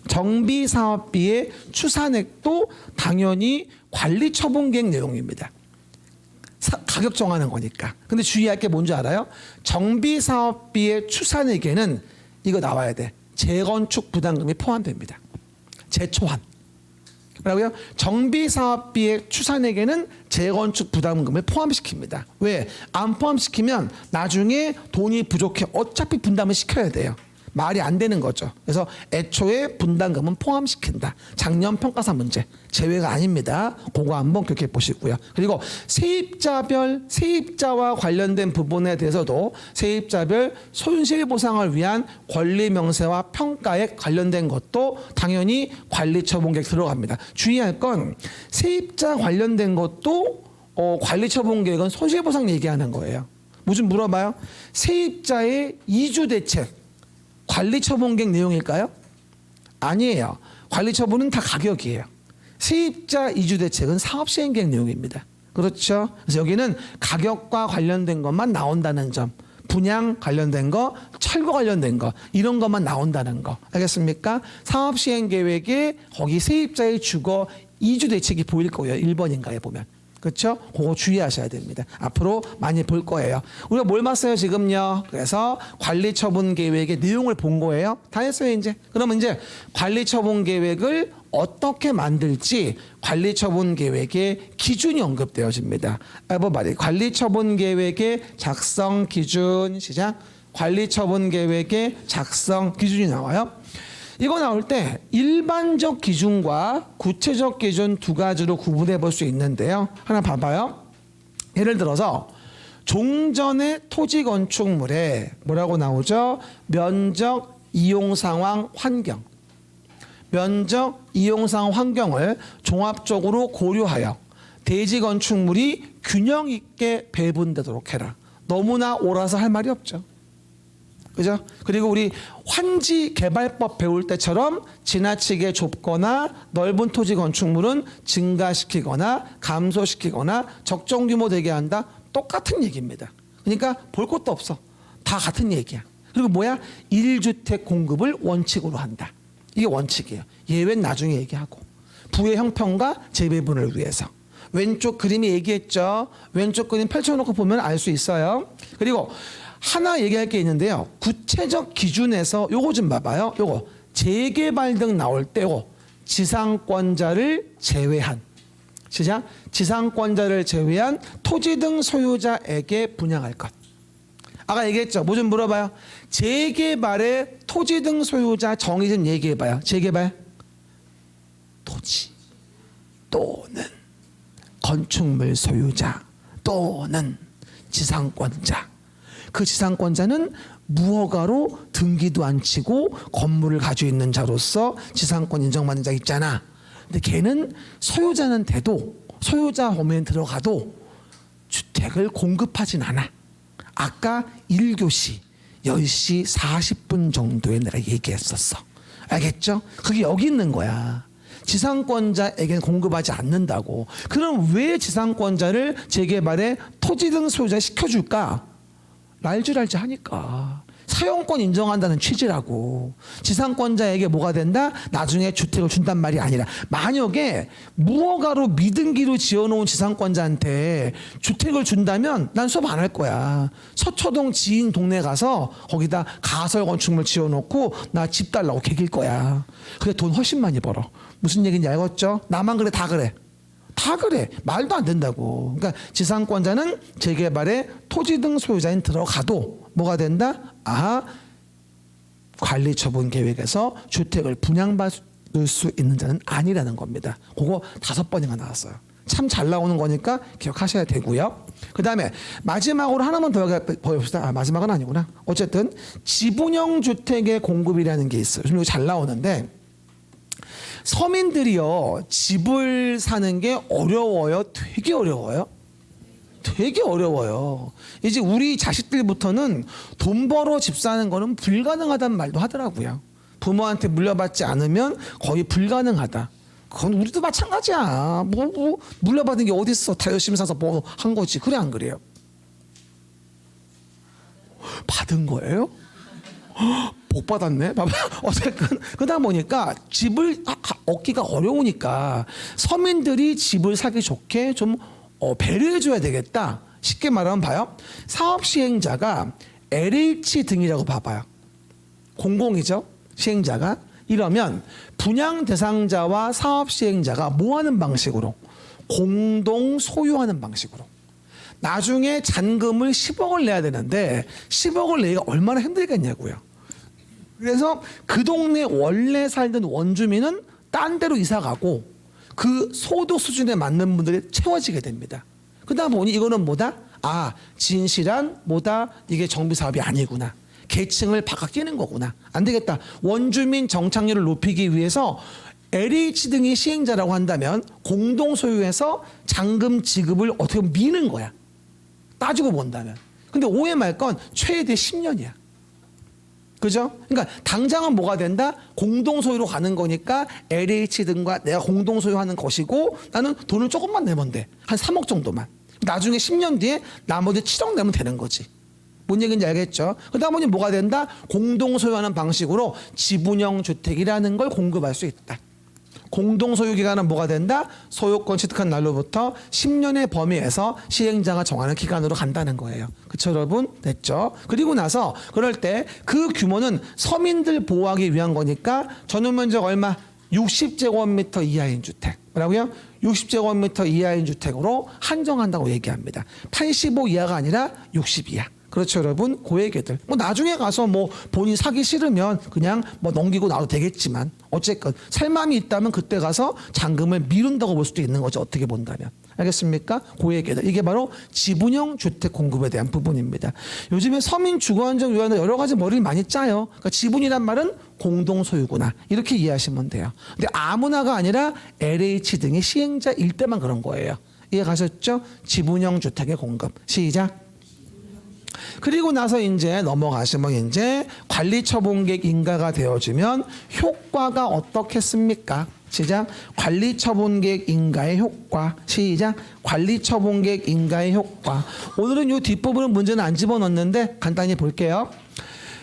정비사업비의 추산액도 당연히 관리처분계획 내용입니다. 가격 정하는 거니까. 근데 주의할 게 뭔지 알아요? 정비사업비의 추산액에는 이거 나와야 돼. 재건축 부담금이 포함됩니다. 재초안. 뭐라고요? 정비사업비의 추산액에는 재건축 부담금을 포함시킵니다. 왜? 안 포함시키면 나중에 돈이 부족해 어차피 분담을 시켜야 돼요. 말이 안 되는 거죠. 그래서 애초에 분담금은 포함시킨다. 작년 평가사 문제 제외가 아닙니다. 그거 한번 기억해 보시고요. 그리고 세입자와 관련된 부분에 대해서도 세입자별 손실보상을 위한 권리명세와 평가에 관련된 것도 당연히 관리처분계획 들어갑니다. 주의할 건 세입자 관련된 것도 관리처분계획은 손실보상 얘기하는 거예요. 뭐 좀 물어봐요. 세입자의 이주대책 관리처분계획 내용일까요? 아니에요. 관리처분은 다 가격이에요. 세입자 이주대책은 사업시행계획 내용입니다. 그렇죠? 그래서 여기는 가격과 관련된 것만 나온다는 점, 분양 관련된 거, 철거 관련된 거 이런 것만 나온다는 거 알겠습니까? 사업시행계획에 거기 세입자의 주거 이주대책이 보일 거예요. 1번인가에 보면. 그렇죠? 그거 주의하셔야 됩니다. 앞으로 많이 볼 거예요. 우리가 뭘 봤어요 지금요? 그래서 관리처분 계획의 내용을 본 거예요. 다 했어요 이제. 그러면 이제 관리처분 계획을 어떻게 만들지 관리처분 계획의 기준이 언급되어집니다. everybody. 관리처분 계획의 작성 기준 시작. 관리처분 계획의 작성 기준이 나와요. 이거 나올 때 일반적 기준과 구체적 기준 두 가지로 구분해 볼 수 있는데요. 하나 봐봐요. 예를 들어서 종전의 토지 건축물에 뭐라고 나오죠? 면적, 이용 상황, 환경. 면적, 이용 상황, 환경을 종합적으로 고려하여 대지 건축물이 균형 있게 배분되도록 해라. 너무나 옳아서 할 말이 없죠. 그죠? 그리고 우리 환지 개발법 배울 때처럼 지나치게 좁거나 넓은 토지 건축물은 증가시키거나 감소시키거나 적정 규모 되게 한다. 똑같은 얘기입니다. 그러니까 볼 것도 없어. 다 같은 얘기야. 그리고 뭐야? 1주택 공급을 원칙으로 한다. 이게 원칙이에요. 예외는 나중에 얘기하고. 부의 형평과 재배분을 위해서. 왼쪽 그림이 얘기했죠. 왼쪽 그림 펼쳐놓고 보면 알 수 있어요. 그리고 하나 얘기할 게 있는데요. 구체적 기준에서 요거 좀 봐봐요. 요거 재개발 등 나올 때 요거 지상권자를 제외한 시작. 지상권자를 제외한 토지 등 소유자에게 분양할 것. 아까 얘기했죠. 뭐 좀 물어봐요. 재개발의 토지 등 소유자 정의 좀 얘기해봐요. 재개발 토지 또는 건축물 소유자 또는 지상권자. 그 지상권자는 무허가로 등기도 안 치고 건물을 가지고 있는 자로서 지상권 인정받는 자 있잖아. 근데 걔는 소유자는 돼도 소유자 범위에 들어가도 주택을 공급하진 않아. 아까 1교시 10시 40분 정도에 내가 얘기했었어. 알겠죠? 그게 여기 있는 거야. 지상권자에게는 공급하지 않는다고. 그럼 왜 지상권자를 재개발에 토지 등 소유자에 시켜줄까? 랄줄알지 하니까. 사용권 인정한다는 취지라고. 지상권자에게 뭐가 된다? 나중에 주택을 준단 말이 아니라, 만약에 무허가로 미등기로 지어놓은 지상권자한테 주택을 준다면 난 수업 안 할 거야. 서초동 지인 동네 가서 거기다 가설 건축물 지어놓고 나 집 달라고 개길 거야. 그래 돈 훨씬 많이 벌어. 무슨 얘기인지 알겠죠? 나만 그래? 다 그래. 다 그래. 말도 안 된다고. 그러니까 지상권자는 재개발에 토지 등 소유자인 들어가도 뭐가 된다? 관리처분 계획에서 주택을 분양받을 수 있는 자는 아니라는 겁니다. 그거 5번이나 나왔어요. 참 잘 나오는 거니까 기억하셔야 되고요. 그 다음에 마지막으로 하나만 더 보여봅시다. 마지막은 아니구나. 어쨌든 지분형 주택의 공급이라는 게 있어요. 요즘 이거 잘 나오는데, 서민들이요 집을 사는 게 어려워요? 되게 어려워요? 되게 어려워요. 이제 우리 자식들부터는 돈 벌어 집 사는 거는 불가능하다는 말도 하더라고요. 부모한테 물려받지 않으면 거의 불가능하다. 그건 우리도 마찬가지야. 뭐 물려받은 게 어디 있어? 다 열심히 사서 뭐 한 거지. 그래 안 그래요? 받은 거예요? 복 받았네. 어쨌든 그러다 보니까 집을 얻기가 어려우니까 서민들이 집을 사기 좋게 좀 배려해줘야 되겠다. 쉽게 말하면 봐요. 사업 시행자가 LH 등이라고 봐봐요. 공공이죠. 시행자가. 이러면 분양 대상자와 사업 시행자가 뭐 하는 방식으로? 공동 소유하는 방식으로. 나중에 잔금을 10억을 내야 되는데 10억을 내기가 얼마나 힘들겠냐고요. 그래서 그 동네 원래 살던 원주민은 딴 데로 이사 가고 그 소득 수준에 맞는 분들이 채워지게 됩니다. 그러다 보니 이거는 뭐다? 진실한 뭐다? 이게 정비 사업이 아니구나. 계층을 바꿔끼는 거구나. 안 되겠다. 원주민 정착률을 높이기 위해서 LH 등이 시행자라고 한다면 공동 소유해서 잔금 지급을 어떻게 보면 미는 거야. 따지고 본다면. 근데 오해 말 건 최대 10년이야. 그죠? 그러니까 당장은 뭐가 된다? 공동 소유로 가는 거니까 LH 등과 내가 공동 소유하는 것이고 나는 돈을 조금만 내면 돼. 한 3억 정도만. 나중에 10년 뒤에 나머지 7억 내면 되는 거지. 뭔 얘기인지 알겠죠? 그러다 보니 뭐가 된다? 공동 소유하는 방식으로 지분형 주택이라는 걸 공급할 수 있다. 공동 소유 기간은 뭐가 된다? 소유권 취득한 날로부터 10년의 범위에서 시행자가 정하는 기간으로 간다는 거예요. 그쵸 여러분? 됐죠? 그리고 나서 그럴 때 그 규모는 서민들 보호하기 위한 거니까 전용 면적 얼마? 60제곱미터 이하인 주택. 뭐라고요? 60제곱미터 이하인 주택으로 한정한다고 얘기합니다. 85 이하가 아니라 60 이하. 그렇죠 여러분? 그 얘기들. 뭐 나중에 가서 뭐 본인 사기 싫으면 그냥 뭐 넘기고 나도 되겠지만 어쨌건 살 마음이 있다면 그때 가서 잔금을 미룬다고 볼 수도 있는 거죠. 어떻게 본다면. 알겠습니까? 그 얘기들. 이게 바로 지분형 주택 공급에 대한 부분입니다. 요즘에 서민 주거안정 위원회 여러 가지 머리를 많이 짜요. 그러니까 지분이란 말은 공동 소유구나. 이렇게 이해하시면 돼요. 근데 아무나가 아니라 LH 등의 시행자일 때만 그런 거예요. 이해 가셨죠? 지분형 주택의 공급. 시작. 그리고 나서 이제 넘어가시면 이제 관리처분계획 인가가 되어지면 효과가 어떻겠습니까? 시작. 관리처분계획 인가의 효과. 시작. 관리처분계획 인가의 효과. 오늘은 이 뒷부분은 문제는 안 집어넣는데 간단히 볼게요.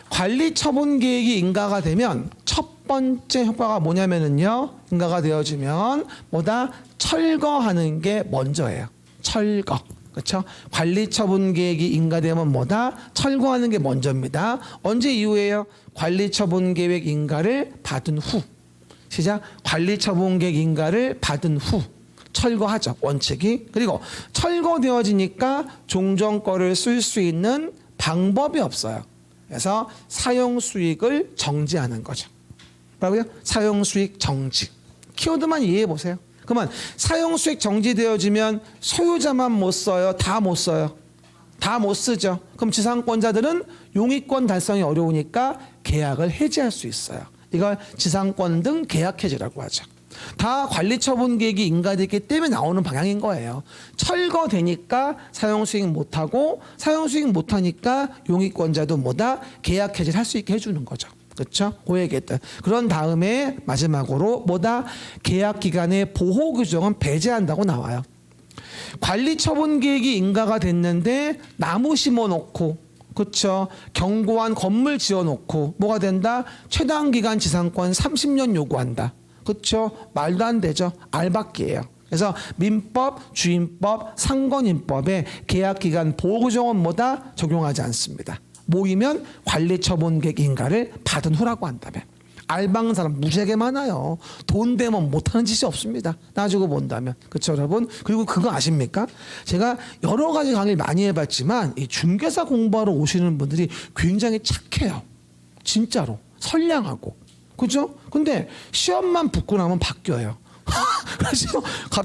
관리처분계획이 인가가 되면 첫 번째 효과가 뭐냐면은요. 인가가 되어지면 뭐다? 철거하는 게 먼저예요. 철거. 그렇죠? 관리처분계획이 인가되면 뭐다? 철거하는 게 먼저입니다. 언제 이후에요? 관리처분계획 인가를 받은 후. 시작. 관리처분계획 인가를 받은 후 철거하죠. 원칙이. 그리고 철거되어지니까 종전권을 쓸 수 있는 방법이 없어요. 그래서 사용수익을 정지하는 거죠. 뭐라고요? 사용수익 정지. 키워드만 이해해 보세요. 그러면 사용수익 정지되어지면 소유자만 못 써요? 다 못 써요? 다 못 쓰죠. 그럼 지상권자들은 용익권 달성이 어려우니까 계약을 해지할 수 있어요. 이걸 지상권 등 계약 해지라고 하죠. 다 관리처분계획이 인가되기 때문에 나오는 방향인 거예요. 철거되니까 사용수익 못하고 사용수익 못하니까 용익권자도 뭐다? 계약 해지를 할 수 있게 해주는 거죠. 그렇죠? 고액했던. 그런 다음에 마지막으로 뭐다? 계약 기간의 보호 규정은 배제한다고 나와요. 관리 처분 계획이 인가가 됐는데 나무 심어 놓고, 그렇죠? 견고한 건물 지어 놓고 뭐가 된다? 최단 기간 지상권 30년 요구한다. 그렇죠? 말도 안 되죠. 알박기예요. 그래서 민법, 주임법, 상권인법에 계약기간 보호규정은 뭐다? 적용하지 않습니다. 모이면 관리처분계획 인가를 받은 후라고 한다면. 알바하는 사람 무지하게 많아요. 돈 되면 못하는 짓이 없습니다. 따지고 본다면. 그렇죠 여러분? 그리고 그거 아십니까? 제가 여러 가지 강의를 많이 해봤지만 이 중개사 공부하러 오시는 분들이 굉장히 착해요. 진짜로. 선량하고. 그죠? 근데 시험만 붙고 나면 바뀌어요. 그래서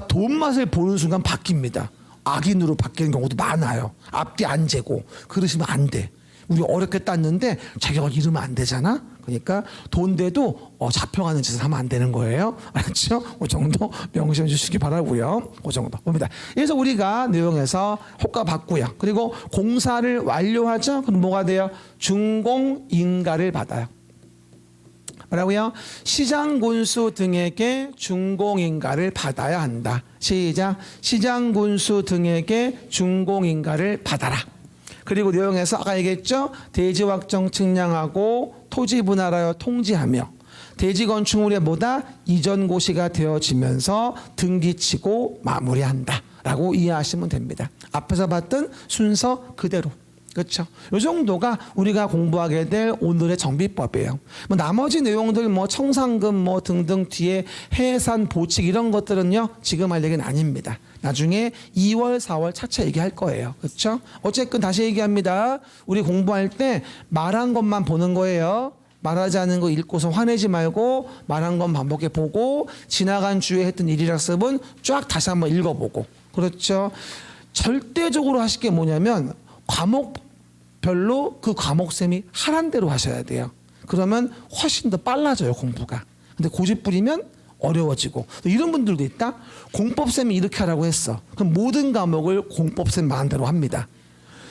돈 맛을 보는 순간 바뀝니다. 악인으로 바뀌는 경우도 많아요. 앞뒤 안 재고 그러시면 안 돼. 우리 어렵게 땄는데 자격을 잃으면 안 되잖아. 그러니까 돈 돼도 잡혀가는 짓을 하면 안 되는 거예요. 알았죠? 그 정도 명심해 주시기 바라고요. 그 정도 봅니다. 그래서 우리가 내용에서 효과 받고요. 그리고 공사를 완료하죠. 그럼 뭐가 돼요? 준공인가를 받아요. 뭐라고요? 시장군수 등에게 준공인가를 받아야 한다. 시작. 시장군수 등에게 준공인가를 받아라. 그리고 내용에서 아까 얘기했죠. 대지 확정 측량하고 토지 분할하여 통지하며 대지 건축물의 뭐다? 이전 고시가 되어지면서 등기치고 마무리한다. 라고 이해하시면 됩니다. 앞에서 봤던 순서 그대로. 그렇죠. 이 정도가 우리가 공부하게 될 오늘의 정비법이에요. 뭐 나머지 내용들 뭐 청산금 뭐 등등 뒤에 해산 보칙 이런 것들은요 지금 할 얘기는 아닙니다. 나중에 2월, 4월 차차 얘기할 거예요. 그렇죠? 어쨌든 다시 얘기합니다. 우리 공부할 때 말한 것만 보는 거예요. 말하지 않은 거 읽고서 화내지 말고 말한 건 반복해 보고 지나간 주에 했던 일일학습은 쫙 다시 한번 읽어보고. 그렇죠? 절대적으로 하실 게 뭐냐면 과목별로 그 과목쌤이 하란 대로 하셔야 돼요. 그러면 훨씬 더 빨라져요 공부가. 근데 고집 부리면 어려워지고. 이런 분들도 있다. 공법쌤이 이렇게 하라고 했어. 그럼 모든 과목을 공법쌤 말하는 대로 합니다.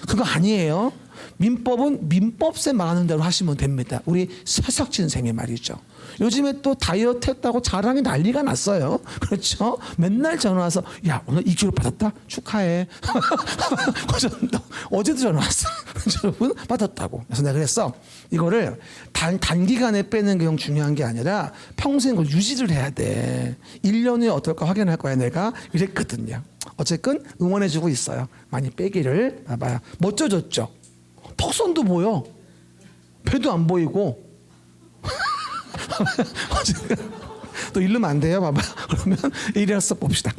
그거 아니에요. 민법은 민법쌤 말하는 대로 하시면 됩니다. 우리 서석진 쌤이 말이죠. 요즘에 또 다이어트 했다고 자랑이 난리가 났어요. 그렇죠? 맨날 전화 와서 야 오늘 2kg 받았다? 축하해. 어제도 전화 왔어. 여러분 받았다고. 그래서 내가 그랬어. 이거를 단기간에 빼는 게 형 중요한 게 아니라 평생 그걸 유지를 해야 돼. 1년 후에 어떨까 확인할 거야 내가. 이랬거든요. 어쨌든 응원해주고 있어요. 많이 빼기를. 봐봐요. 멋져졌죠? 턱선도 보여. 배도 안 보이고. 또 이르면 안 돼요. 봐봐. 그러면 일이라서 봅시다.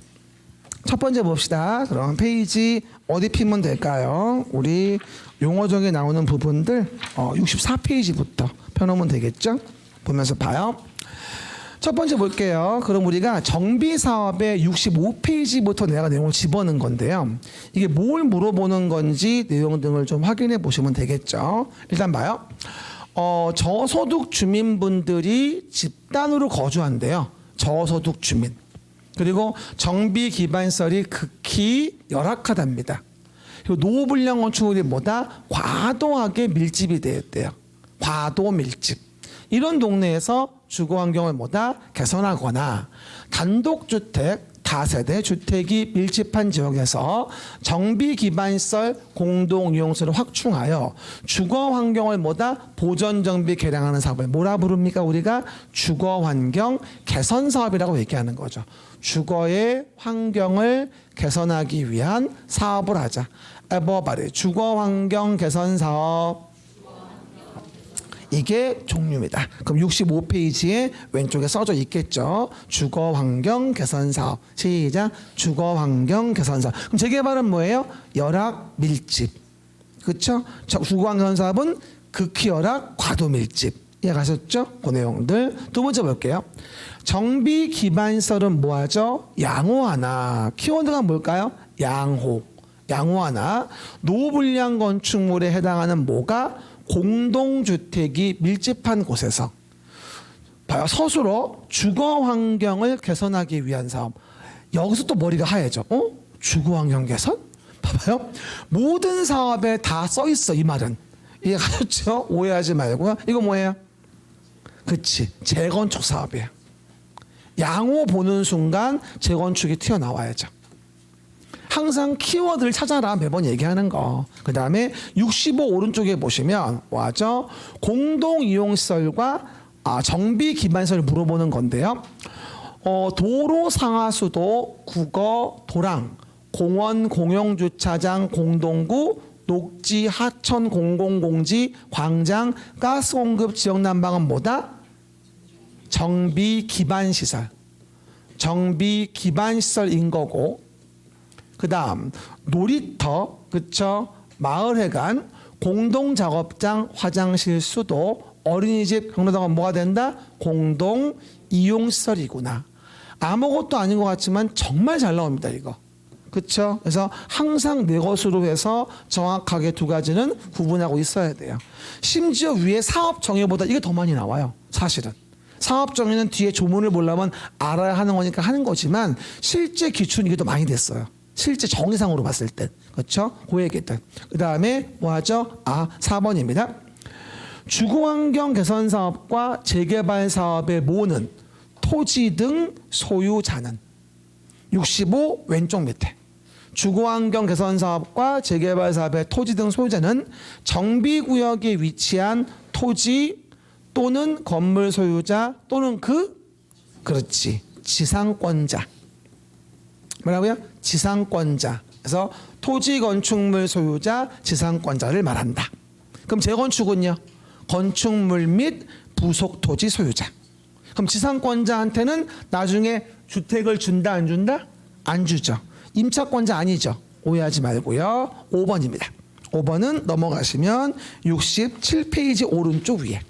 첫 번째 봅시다. 그럼 페이지 어디 피면 될까요? 우리 용어정에 나오는 부분들 64페이지부터 펴놓으면 되겠죠? 보면서 봐요. 첫 번째 볼게요. 그럼 우리가 정비사업의 65페이지부터 내가 내용을 집어넣은 건데요. 이게 뭘 물어보는 건지 내용 등을 좀 확인해 보시면 되겠죠. 일단 봐요. 저소득 주민분들이 집단으로 거주한대요. 저소득 주민. 그리고 정비 기반시설이 극히 열악하답니다. 그리고 노후불량 건축물이 뭐다? 과도하게 밀집이 되었대요. 과도 밀집. 이런 동네에서 주거 환경을 뭐다? 개선하거나 단독주택, 다세대 주택이 밀집한 지역에서 정비 기반시설 공동이용수를 확충하여 주거 환경을 뭐다? 보전 정비 개량하는 사업을 뭐라 부릅니까? 우리가 주거 환경 개선 사업이라고 얘기하는 거죠. 주거의 환경을 개선하기 위한 사업을 하자. 에버바리 주거 환경 개선 사업. 이게 종류입니다. 그럼 65페이지에 왼쪽에 써져 있겠죠. 주거환경 개선사업. 시작. 주거환경 개선사업. 그럼 재개발은 뭐예요? 열악 밀집. 그렇죠? 주거환경 개선사업은 극히 열악 과도밀집. 이해가셨죠? 그 내용들. 두 번째 볼게요. 정비 기반시설은 뭐하죠? 양호하나. 키워드가 뭘까요? 양호. 양호하나. 노후불량 건축물에 해당하는 뭐가? 공동주택이 밀집한 곳에서 봐요. 서술어 주거 환경을 개선하기 위한 사업. 여기서 또 머리가 하얘져. 주거 환경 개선? 봐봐요. 모든 사업에 다 써 있어 이 말은. 이해가셨죠? 오해하지 말고요. 이거 뭐예요? 그치, 재건축 사업이에요. 양호 보는 순간 재건축이 튀어나와야죠. 항상 키워드를 찾아라 매번 얘기하는 거. 그 다음에 65 오른쪽에 보시면 뭐하죠? 공동이용시설과 정비 기반시설을 물어보는 건데요. 도로 상하수도, 국어, 도랑, 공원, 공영주차장, 공동구, 녹지, 하천, 공공공지, 광장, 가스공급 지역 난방은 뭐다? 정비 기반시설. 정비 기반시설인 거고, 그 다음 놀이터, 그쵸? 마을회관, 공동작업장, 화장실, 수도, 어린이집, 경로당은 뭐가 된다? 공동이용시설이구나. 아무것도 아닌 것 같지만 정말 잘 나옵니다, 이거. 그렇죠? 그래서 항상 내 것으로 해서 정확하게 두 가지는 구분하고 있어야 돼요. 심지어 위에 사업 정의보다 이게 더 많이 나와요. 사실은. 사업 정의는 뒤에 조문을 보려면 알아야 하는 거니까 하는 거지만 실제 기출은 이게 더 많이 됐어요. 실제 정의상으로 봤을 때. 그렇죠? 그 얘기들. 그 다음에 뭐 하죠? 4번입니다. 주거환경 개선 사업과 재개발 사업의 모는 토지 등 소유자는 65 왼쪽 밑에 주거환경 개선 사업과 재개발 사업의 토지 등 소유자는 정비구역에 위치한 토지 또는 건물 소유자 또는 그렇지 지상권자. 뭐라고요? 지상권자. 그래서 토지 건축물 소유자 지상권자를 말한다. 그럼 재건축은요? 건축물 및 부속 토지 소유자. 그럼 지상권자한테는 나중에 주택을 준다 안 준다? 안 주죠. 임차권자 아니죠. 오해하지 말고요. 5번입니다. 5번은 넘어가시면 67페이지 오른쪽 위에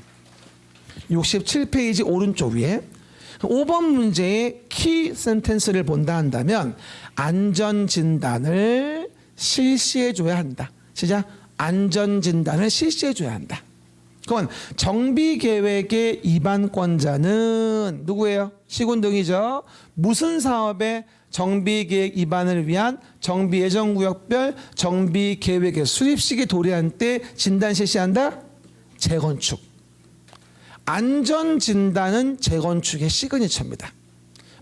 67페이지 오른쪽 위에 5번 문제의 키 센텐스를 본다 한다면 안전진단을 실시해줘야 한다. 시작. 안전진단을 실시해줘야 한다. 그건 정비계획의 입안권자는 누구예요? 시군등이죠. 무슨 사업의 정비계획 입안을 위한 정비예정구역별 정비계획의 수립식에 도래한 때 진단 실시한다? 재건축. 안전진단은 재건축의 시그니처입니다.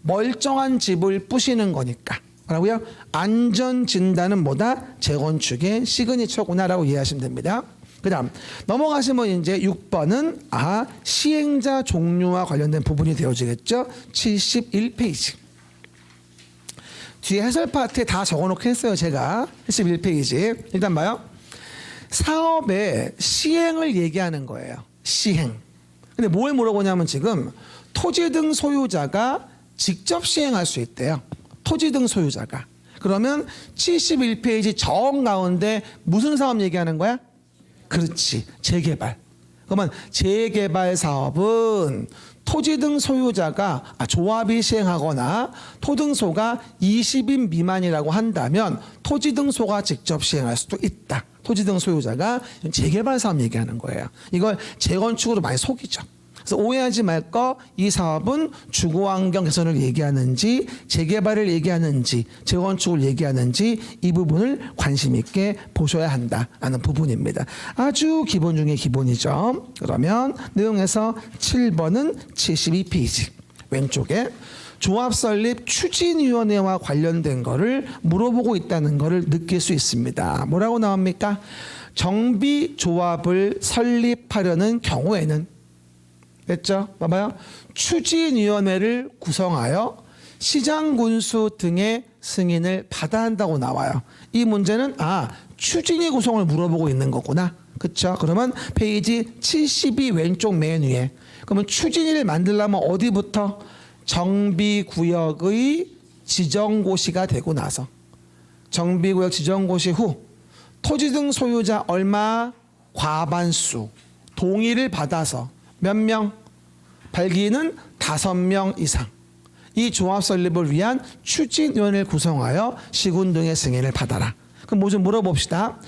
멀쩡한 집을 부시는 거니까. 뭐라고요? 안전진단은 뭐다? 재건축의 시그니처구나라고 이해하시면 됩니다. 그 다음 넘어가시면 이제 6번은 시행자 종류와 관련된 부분이 되어지겠죠. 71페이지 뒤에 해설 파트에 다 적어놓긴 했어요. 제가 71페이지 일단 봐요. 사업의 시행을 얘기하는 거예요. 시행. 근데 뭘 물어보냐면 지금 토지 등 소유자가 직접 시행할 수 있대요. 토지 등 소유자가. 그러면 71페이지 정 가운데 무슨 사업 얘기하는 거야? 그렇지. 재개발. 그러면 재개발 사업은 토지 등 소유자가 조합이 시행하거나 토등소가 20인 미만이라고 한다면 토지 등소가 직접 시행할 수도 있다. 토지 등 소유자가 재개발 사업 얘기하는 거예요. 이걸 재건축으로 많이 속이죠. 그래서 오해하지 말 거, 이 사업은 주거환경 개선을 얘기하는지 재개발을 얘기하는지 재건축을 얘기하는지 이 부분을 관심 있게 보셔야 한다라는 부분입니다. 아주 기본 중에 기본이죠. 그러면 내용에서 7번은 72페이지 왼쪽에 조합 설립 추진위원회와 관련된 거를 물어보고 있다는 거를 느낄 수 있습니다. 뭐라고 나옵니까? 정비조합을 설립하려는 경우에는 됐죠? 봐봐요. 추진위원회를 구성하여 시장군수 등의 승인을 받아야 한다고 나와요. 이 문제는 추진위 구성을 물어보고 있는 거구나. 그렇죠? 그러면 페이지 72 왼쪽 맨 위에 그러면 추진위를 만들려면 어디부터? 정비구역의 지정고시가 되고 나서 정비구역 지정고시 후 토지 등 소유자 얼마? 과반수 동의를 받아서 몇 명? 발기인은 5명 이상. 이 조합 설립을 위한 추진위원회를 구성하여 시군 등의 승인을 받아라. 그럼 뭐 좀 물어봅시다.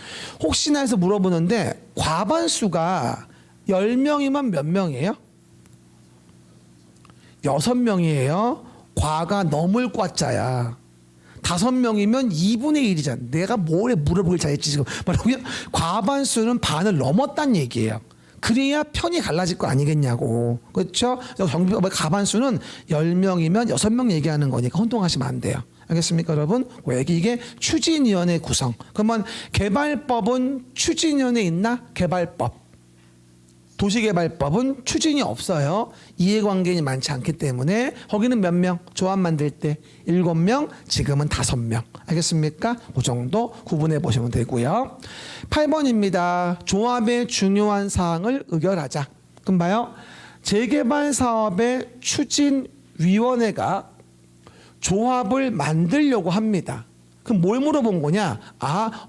혹시나 해서 물어보는데 과반수가 10명이면 몇 명이에요? 6명이에요. 과가 넘을 과자야. 5명이면 2분의 1이잖아. 내가 뭐래 물어보길 잘했지 지금. 뭐라고요? 과반수는 반을 넘었단 얘기예요. 그래야 편이 갈라질 거 아니겠냐고. 그렇죠? 정비법의 가반수는 10명이면 6명 얘기하는 거니까 혼동하시면 안 돼요. 알겠습니까, 여러분? 왜 이게 추진위원회 구성. 그러면 개발법은 추진위원회 있나? 개발법. 도시개발법은 추진이 없어요. 이해관계인이 많지 않기 때문에. 거기는 몇 명? 조합 만들 때 7명, 지금은 5명. 알겠습니까? 그 정도 구분해 보시면 되고요. 8번입니다. 조합의 중요한 사항을 의결하자. 그럼 봐요. 재개발 사업의 추진위원회가 조합을 만들려고 합니다. 그럼 뭘 물어본 거냐?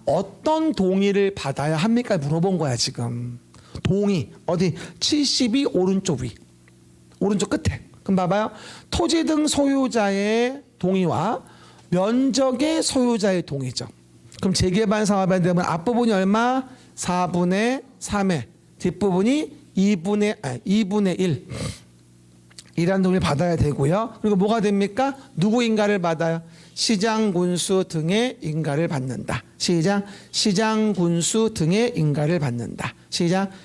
어떤 동의를 받아야 합니까? 물어본 거야, 지금. 동의 어디 72 오른쪽 위 오른쪽 끝에. 그럼 봐봐요. 토지 등 소유자의 동의와 면적의 소유자의 동의죠. 그럼 재개발 사업에 되면 앞부분이 얼마? 4분의 3에 뒷부분이 2분의 1 이라는 동의를 받아야 되고요. 그리고 뭐가 됩니까? 누구 인가를 받아요? 시장 군수 등의 인가를 받는다. 시장 군수 등의 인가를 받는다.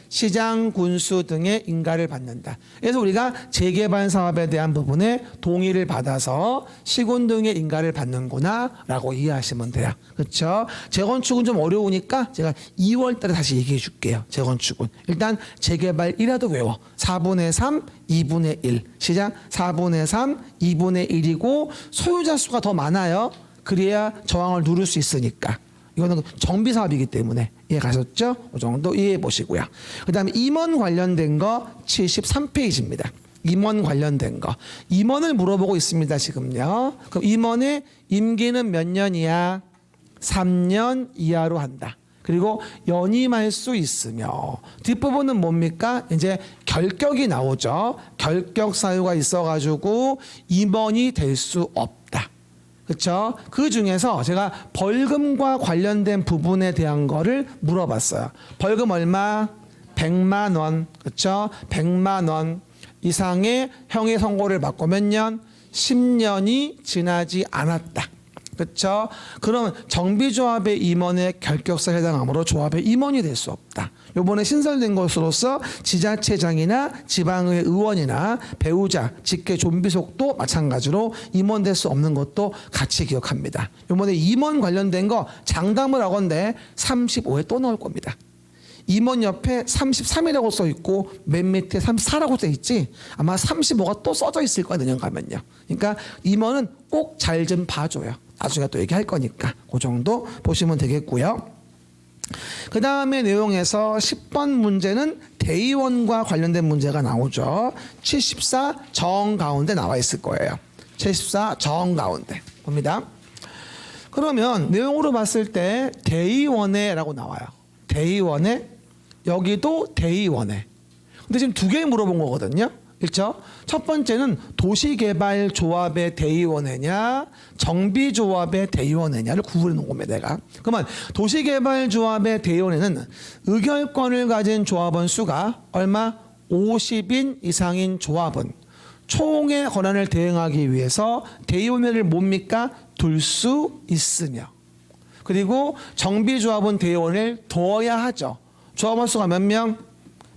시장 군수 등의 인가를 받는다. 그래서 우리가 재개발 사업에 대한 부분에 동의를 받아서 시군 등의 인가를 받는구나라고 이해하시면 돼요. 그렇죠? 재건축은 좀 어려우니까 제가 2월 달에 다시 얘기해 줄게요. 재건축은 일단 재개발 1라도 외워. 4분의 3, 2분의 1. 시장 4분의 3, 2분의 1이고 소유자 수가 더 많아요. 그래야 저항을 누를 수 있으니까. 이거는 정비 사업이기 때문에 이해 가셨죠? 그 정도 이해해 보시고요. 그다음에 임원 관련된 거 73페이지입니다. 임원 관련된 거. 임원을 물어보고 있습니다, 지금요. 그럼 임원의 임기는 몇 년이야? 3년 이하로 한다. 그리고 연임할 수 있으며 뒷부분은 뭡니까? 이제 결격이 나오죠. 결격 사유가 있어가지고 임원이 될 수 없다. 그렇죠? 그 중에서 제가 벌금과 관련된 부분에 대한 거를 물어봤어요. 벌금 얼마? 100만 원. 그렇죠? 100만 원 이상의 형의 선고를 받고 몇 년? 10년이 지나지 않았다. 그렇죠? 그럼 정비조합의 임원의 결격사에 해당하므로 조합의 임원이 될 수 없다. 이번에 신설된 것으로서 지자체장이나 지방의 의원이나 배우자, 직계 좀비속도 마찬가지로 임원될 수 없는 것도 같이 기억합니다. 이번에 임원 관련된 거 장담을 하건대 35에 또 나올 겁니다. 임원 옆에 33이라고 써 있고 맨 밑에 34라고 써 있지. 아마 35가 또 써져 있을 거야, 내년 가면요. 그러니까 임원은 꼭 잘 좀 봐줘요. 나중에 또 얘기할 거니까 그 정도 보시면 되겠고요. 그 다음에 내용에서 10번 문제는 대의원과 관련된 문제가 나오죠. 74 정 가운데 나와 있을 거예요. 74 정 가운데 봅니다. 그러면 내용으로 봤을 때 대의원회라고 나와요. 대의원회, 여기도 대의원회. 근데 지금 두 개 물어본 거거든요. 그렇죠? 첫 번째는 도시개발조합의 대의원회냐 정비조합의 대의원회냐를 구분해 놓은 겁니다. 내가. 그러면 도시개발조합의 대의원회는 의결권을 가진 조합원 수가 얼마? 50인 이상인 조합은 총의 권한을 대행하기 위해서 대의원회를 뭡니까? 둘 수 있으며, 그리고 정비조합은 대의원을 둬야 하죠. 조합원 수가 몇 명?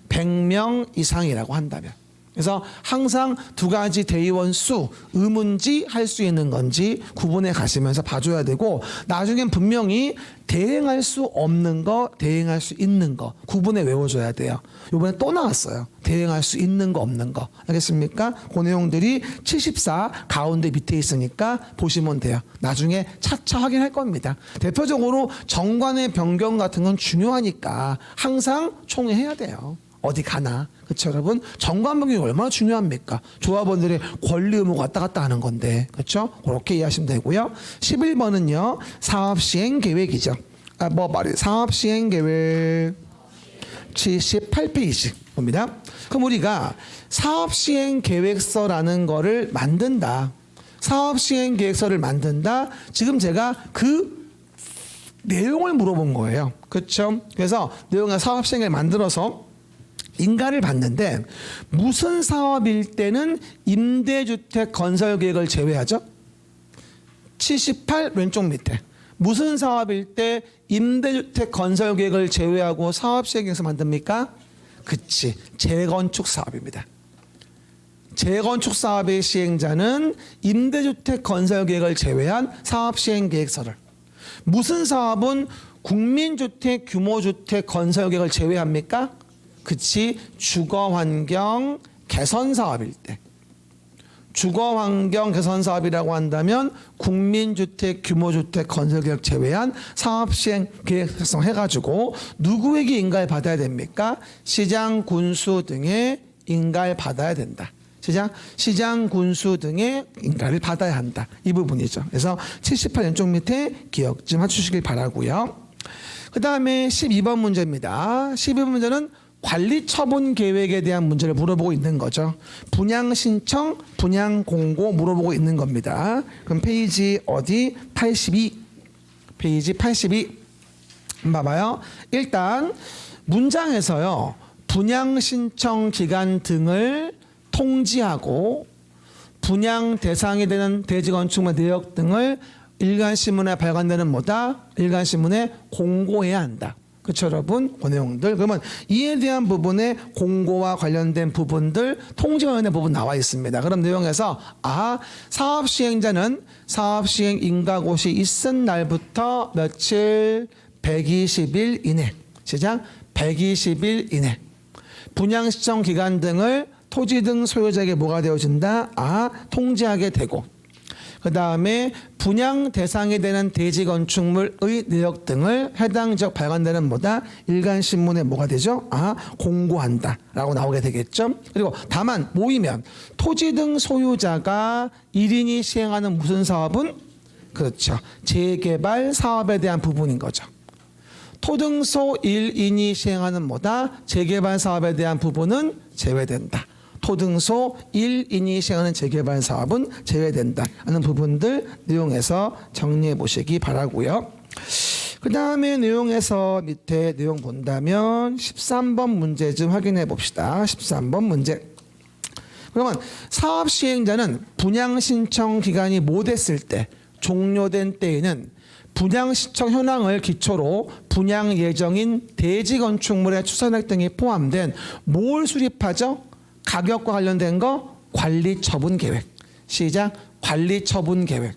100명 이상이라고 한다면. 그래서 항상 두 가지 대의원 수, 의문지 할 수 있는 건지 구분해 가시면서 봐줘야 되고, 나중엔 분명히 대행할 수 없는 거, 대행할 수 있는 거 구분해 외워줘야 돼요. 이번에 또 나왔어요. 대행할 수 있는 거, 없는 거. 알겠습니까? 그 내용들이 74 가운데 밑에 있으니까 보시면 돼요. 나중에 차차 확인할 겁니다. 대표적으로 정관의 변경 같은 건 중요하니까 항상 총회해야 돼요. 어디 가나. 그렇죠, 여러분? 정관 변경이 얼마나 중요합니까? 조합원들의 권리 의무 왔다 갔다 하는 건데. 그렇죠? 그렇게 이해하시면 되고요. 11번은요. 사업 시행 계획이죠. 사업 시행 계획 78페이지 봅니다. 그럼 우리가 사업 시행 계획서라는 거를 만든다. 사업 시행 계획서를 만든다. 지금 제가 그 내용을 물어본 거예요. 그렇죠? 그래서 내용의 사업 시행을 만들어서 인가를 받는데 무슨 사업일 때는 임대주택 건설 계획을 제외하죠? 78 왼쪽 밑에 무슨 사업일 때 임대주택 건설 계획을 제외하고 사업 시행에서 만듭니까? 그치, 재건축 사업입니다. 재건축 사업의 시행자는 임대주택 건설 계획을 제외한 사업 시행 계획서를, 무슨 사업은 국민주택 규모주택 건설 계획을 제외합니까? 그치, 주거환경 개선 사업일 때. 주거환경 개선 사업이라고 한다면 국민주택 규모주택 건설 계획 제외한 사업 시행 계획 작성해가지고 누구에게 인가를 받아야 됩니까? 시장, 군수 등의 인가를 받아야 된다. 시장, 군수 등의 인가를 받아야 한다. 이 부분이죠. 그래서 78년 쪽 밑에 기억 좀 해주시길 바라고요. 그 다음에 12번 문제입니다. 12번 문제는 관리 처분 계획에 대한 문제를 물어보고 있는 거죠. 분양 신청, 분양 공고 물어보고 있는 겁니다. 그럼 페이지 어디? 82. 페이지 82. 봐봐요. 일단 문장에서요. 분양 신청 기간 등을 통지하고 분양 대상이 되는 대지 건축물 내역 등을 일간신문에 발간되는 뭐다? 일간신문에 공고해야 한다. 그렇죠, 여러분? 그 내용들. 그러면 이에 대한 부분에 공고와 관련된 부분들, 통지와 관련된 부분 나와 있습니다. 그럼 내용에서 사업 시행자는 사업 시행 인가고시 있은 날부터 며칠 120일 이내. 시작. 120일 이내. 분양 신청 기간 등을 토지 등 소유자에게 뭐가 되어진다? 통지하게 되고. 그 다음에 분양 대상이 되는 대지 건축물의 내역 등을 해당 지역 발간되는 뭐다? 일간신문에 뭐가 되죠? 공고한다 라고 나오게 되겠죠. 그리고 다만 모이면 토지 등 소유자가 1인이 시행하는 무슨 사업은? 그렇죠, 재개발 사업에 대한 부분인 거죠. 토등소 1인이 시행하는 뭐다? 재개발 사업에 대한 부분은 제외된다. 토등소 1인이 시행하는 재개발 사업은 제외된다 하는 부분들 내용에서 정리해 보시기 바라고요. 그 다음에 내용에서 밑에 내용 본다면 13번 문제 좀 확인해 봅시다. 13번 문제. 그러면 사업 시행자는 분양 신청 기간이 못했을 때, 종료된 때에는 분양 신청 현황을 기초로 분양 예정인 대지 건축물의 추산액 등이 포함된 뭘 수립하죠? 가격과 관련된 거 관리 처분 계획. 시작. 관리 처분 계획.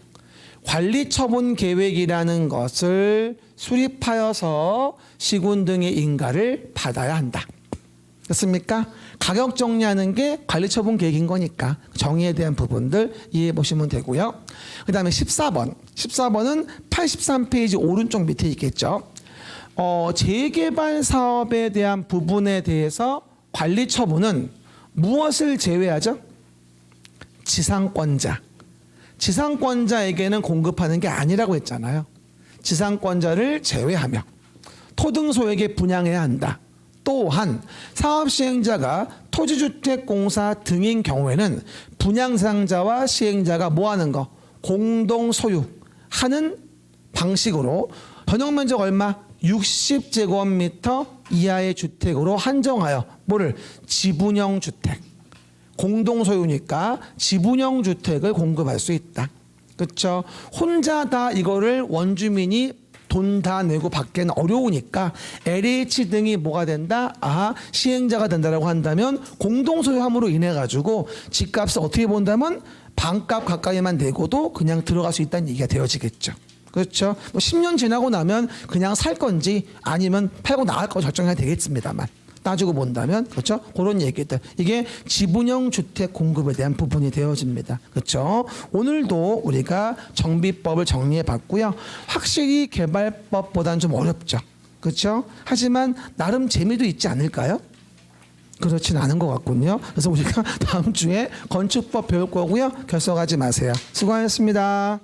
관리 처분 계획이라는 것을 수립하여서 시군 등의 인가를 받아야 한다. 됐습니까? 가격 정리하는 게 관리 처분 계획인 거니까 정의에 대한 부분들 이해해 보시면 되고요. 그 다음에 14번. 14번은 83페이지 오른쪽 밑에 있겠죠. 재개발 사업에 대한 부분에 대해서 관리 처분은 무엇을 제외하죠? 지상권자. 지상권자에게는 공급하는 게 아니라고 했잖아요. 지상권자를 제외하며 토등소에게 분양해야 한다. 또한 사업 시행자가 토지주택공사 등인 경우에는 분양 대상자와 시행자가 뭐 하는 거? 공동 소유하는 방식으로 전용 면적 얼마? 60제곱미터 이하의 주택으로 한정하여 뭐를? 지분형 주택. 공동 소유니까 지분형 주택을 공급할 수 있다. 그렇죠? 혼자 다 이거를 원주민이 돈 다 내고 받기는 어려우니까 LH 등이 뭐가 된다? 시행자가 된다라고 한다면 공동 소유함으로 인해 가지고 집값을 어떻게 본다면 반값 가까이만 내고도 그냥 들어갈 수 있다는 얘기가 되어지겠죠. 그렇죠? 뭐 10년 지나고 나면 그냥 살 건지 아니면 팔고 나갈 거 결정해야 되겠습니다만 따지고 본다면 그렇죠? 그런 얘기들. 이게 지분형 주택 공급에 대한 부분이 되어집니다. 그렇죠? 오늘도 우리가 정비법을 정리해 봤고요. 확실히 개발법보다는 좀 어렵죠. 그렇죠? 하지만 나름 재미도 있지 않을까요? 그렇진 않은 것 같군요. 그래서 우리가 다음 주에 건축법 배울 거고요. 결석하지 마세요. 수고하셨습니다.